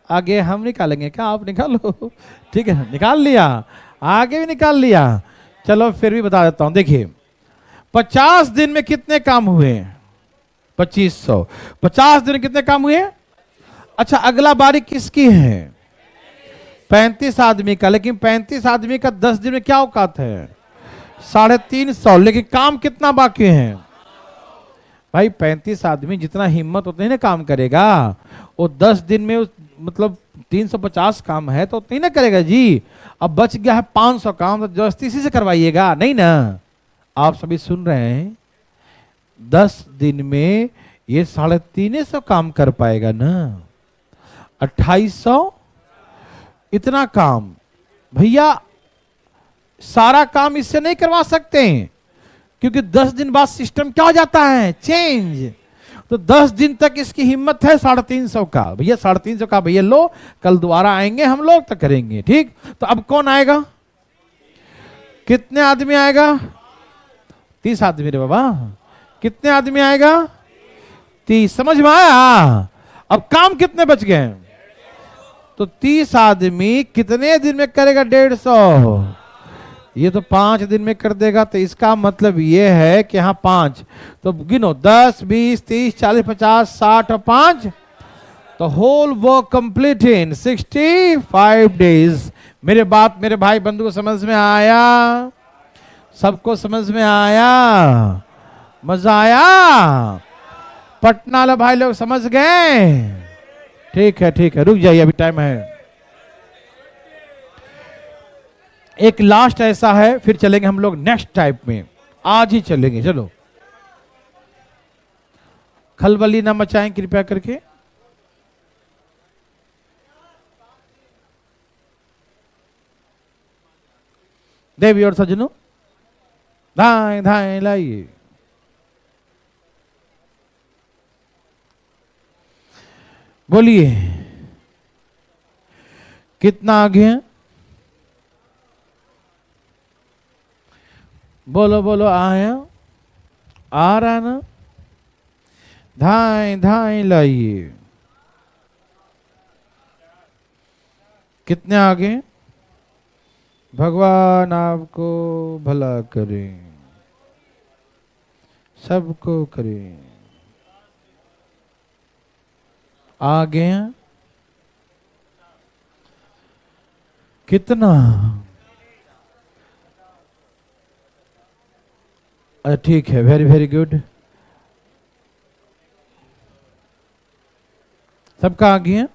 आगे हम निकालेंगे क्या, आप निकालो। ठीक है, निकाल लिया, आगे भी निकाल लिया। चलो फिर भी बता देता हूं, देखिए 50 दिन में कितने काम हुए, 2500, 50 दिन में कितने काम हुए। अच्छा, अगला बारी किसकी है, 35 आदमी का, लेकिन 35 आदमी का 10 दिन में क्या औकात है, 350, लेकिन काम कितना बाकी है भाई। 35 आदमी जितना हिम्मत उतने ना काम करेगा, वो 10 दिन में मतलब 350 काम है तो उतनी ना करेगा जी। अब बच गया है 500 काम, तो जबरदस्ती से करवाइएगा नहीं ना। आप सभी सुन रहे हैं, 10 दिन में ये 350 काम कर पाएगा ना, 2800, इतना काम भैया सारा काम इससे नहीं करवा सकते, क्योंकि 10 दिन बाद सिस्टम क्या हो जाता है, चेंज। तो 10 दिन तक इसकी हिम्मत है 350 का, भैया 350 का भैया लो, कल दोबारा आएंगे हम लोग तो करेंगे। ठीक, तो अब कौन आएगा, कितने आदमी आएगा, 30 आदमी रे बाबा, कितने आदमी आएगा, 30, समझ में आया। अब काम कितने बच गए, तो 30 आदमी कितने दिन में करेगा, 150, ये तो 5 दिन में कर देगा। तो इसका मतलब ये है कि यहाँ 5, तो गिनो 10, 20, 30, 40, 50, 60 और 5, तो whole work complete in 65 days. मेरे बात मेरे भाई बंधु को समझ में आया, सबको समझ में आया, मजा आया, पटना वाले भाई लोग समझ गए। ठीक है, ठीक है, रुक जाइए, अभी टाइम है। एक लास्ट ऐसा है, फिर चलेंगे हम लोग नेक्स्ट टाइप में, आज ही चलेंगे। चलो, खलबली ना मचाएं कृपया करके। देवी और सज्जनों, धाए धाए लाइए। बोलिए कितना आगे है, बोलो बोलो, आया आ रहा ना, धाए धाए लाइए। कितने आगे, भगवान आपको भला करे, सबको करे। आगे कितना, ठीक है, वेरी वेरी गुड, सबका आ गया।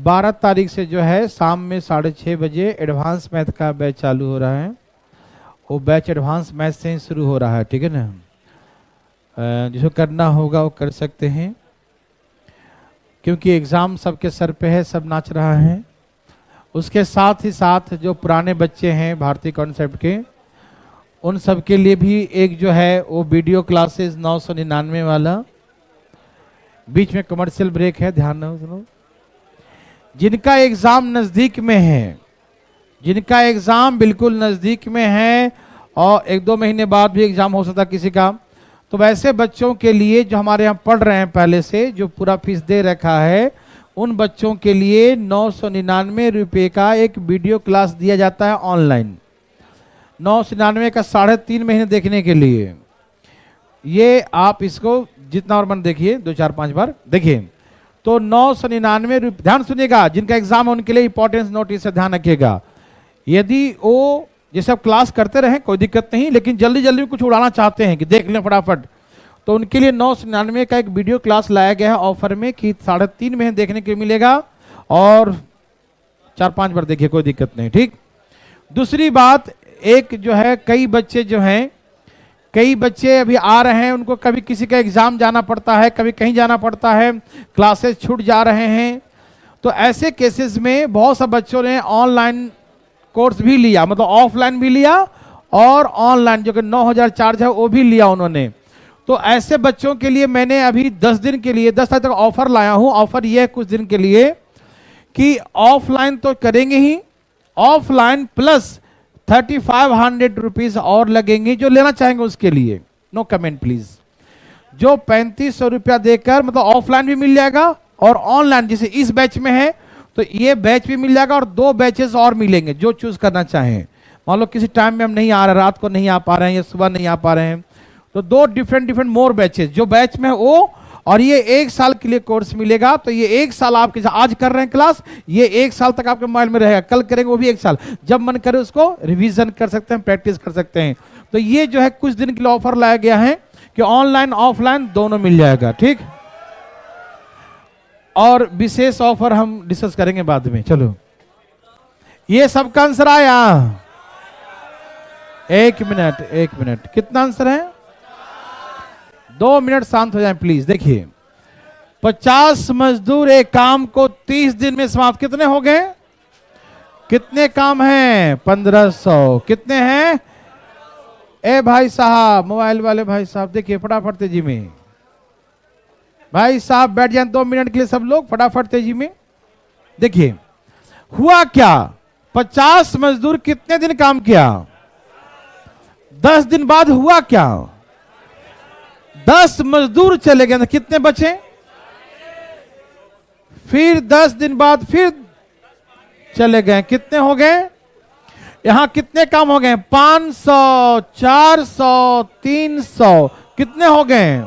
12 तारीख से जो है शाम में 6:30 बजे एडवांस मैथ का बैच चालू हो रहा है। वो बैच एडवांस मैथ से ही शुरू हो रहा है, ठीक है ना। जिसको करना होगा वो कर सकते हैं, क्योंकि एग्ज़ाम सबके सर पे है, सब नाच रहा है। उसके साथ ही साथ जो पुराने बच्चे हैं भारतीय कॉन्सेप्ट के, उन सब के लिए भी एक जो है वो वीडियो क्लासेस 999 वाला, बीच में कमर्शियल ब्रेक है, ध्यान न सुनो। जिनका एग्ज़ाम नज़दीक में है, जिनका एग्ज़ाम बिल्कुल नज़दीक में है और 1-2 महीने बाद भी एग्ज़ाम हो सकता किसी का, तो वैसे बच्चों के लिए जो हमारे यहाँ पढ़ रहे हैं पहले से, जो पूरा फीस दे रखा है, उन बच्चों के लिए 999 रुपये का एक वीडियो क्लास दिया जाता है ऑनलाइन। 999 का 3.5 महीने देखने के लिए। ये आप इसको जितना और मन देखिए, 2, 4, 5 बार देखिए। तो 999 रुपये। ध्यान सुनिएगा, जिनका एग्जाम है उनके लिए इंपॉर्टेंस नोटिस है, ध्यान रखिएगा। यदि वो जैसे आप क्लास करते रहें कोई दिक्कत नहीं, लेकिन जल्दी जल्दी कुछ उड़ाना चाहते हैं कि देख लें फटाफट, तो उनके लिए 999 का एक वीडियो क्लास लाया गया है ऑफर में कि 3.5 महीने देखने के मिलेगा और 4-5 बार देखिए, कोई दिक्कत नहीं, ठीक। दूसरी बात, एक जो है कई बच्चे जो हैं, कई बच्चे अभी आ रहे हैं, उनको कभी किसी का एग्जाम जाना पड़ता है, कभी कहीं जाना पड़ता है, क्लासेस छूट जा रहे हैं। तो ऐसे केसेस में बहुत सा बच्चों ने ऑनलाइन कोर्स भी लिया, मतलब ऑफलाइन भी लिया और ऑनलाइन जो कि 9,000 चार्ज है वो भी लिया उन्होंने। तो ऐसे बच्चों के लिए मैंने अभी 10 दिन के लिए 10 तारीख तक ऑफर लाया हूं। ऑफर यह है कुछ दिन के लिए कि ऑफलाइन तो करेंगे ही, ऑफलाइन प्लस 3500 रुपीज और लगेंगे, जो लेना चाहेंगे उसके लिए नो कमेंट प्लीज। जो 3500 रुपया देकर मतलब ऑफलाइन भी मिल जाएगा और ऑनलाइन, जैसे इस बैच में है तो ये बैच भी मिल जाएगा और 2 बैचेस और मिलेंगे, जो चूज करना चाहें। मान लो किसी टाइम में हम नहीं आ रहे, रात को नहीं आ पा रहे हैं या सुबह नहीं आ पा रहे हैं, तो 2 डिफरेंट मोर बैचेस, जो बैच में वो और ये 1 साल के लिए कोर्स मिलेगा। तो ये 1 साल आपके आज कर रहे हैं क्लास, ये 1 साल तक आपके मोबाइल में रहेगा, कल करेंगे वो भी 1 साल, जब मन करे उसको रिवीजन कर सकते हैं, प्रैक्टिस कर सकते हैं। तो ये जो है कुछ दिन के लिए ऑफर लाया गया है कि ऑनलाइन ऑफलाइन दोनों मिल जाएगा, ठीक। और विशेष ऑफर हम डिस्कस करेंगे बाद में। चलो, ये सबका आंसर आया? 1 मिनट, कितना आंसर है? 2 मिनट शांत हो जाए प्लीज। देखिए, 50 मजदूर एक काम को 30 दिन में समाप्त, कितने हो गए? कितने काम हैं? 1500। कितने हैं? ए भाई साहब, मोबाइल वाले भाई साहब, देखिए फटाफट तेजी में, भाई साहब बैठ जाए 2 मिनट के लिए सब लोग, फटाफट तेजी में। देखिए हुआ क्या, 50 मजदूर कितने दिन काम किया? 10 दिन बाद हुआ क्या? 10 मजदूर चले गए, कितने बचे? फिर 10 दिन बाद फिर चले गए, कितने हो गए? यहां कितने काम हो गए? 500, 400, 300, कितने हो गए?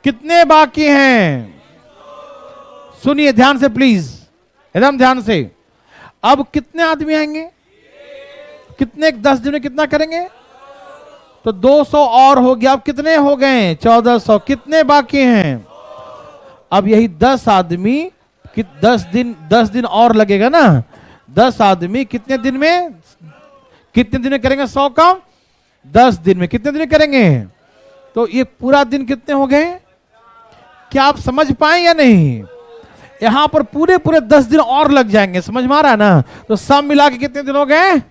कितने बाकी हैं? सुनिए ध्यान से प्लीज, एकदम ध्यान से। अब कितने आदमी आएंगे? कितने 10 दिन में कितना करेंगे? तो 200 और हो गया। अब कितने हो गए? 1400। कितने बाकी हैं? अब यही 10 आदमी 10 दिन और लगेगा ना। 10 आदमी कितने दिन में करेंगे 100 काम? 10 दिन में। कितने दिन में करेंगे? तो ये पूरा दिन कितने हो गए? क्या आप समझ पाए या नहीं? यहां पर पूरे 10 दिन और लग जाएंगे, समझ में आ रहा है ना? तो सब मिला के कितने दिन हो गए?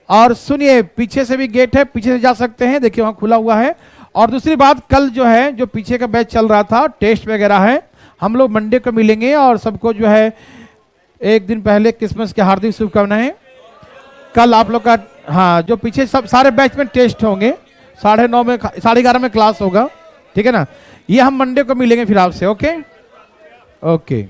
और सुनिए, पीछे से भी गेट है, पीछे से जा सकते हैं, देखिए वहां खुला हुआ है। और दूसरी बात, कल जो है जो पीछे का बैच चल रहा था, टेस्ट वगैरह है, हम लोग मंडे को मिलेंगे। और सबको जो है एक दिन पहले क्रिसमस की हार्दिक शुभकामनाएं। कल आप लोग का, हाँ, जो पीछे सब सारे बैच में टेस्ट होंगे, 9:30 में 11:30 में क्लास होगा, ठीक है ना? ये हम मंडे को मिलेंगे फिर आपसे। Okay okay.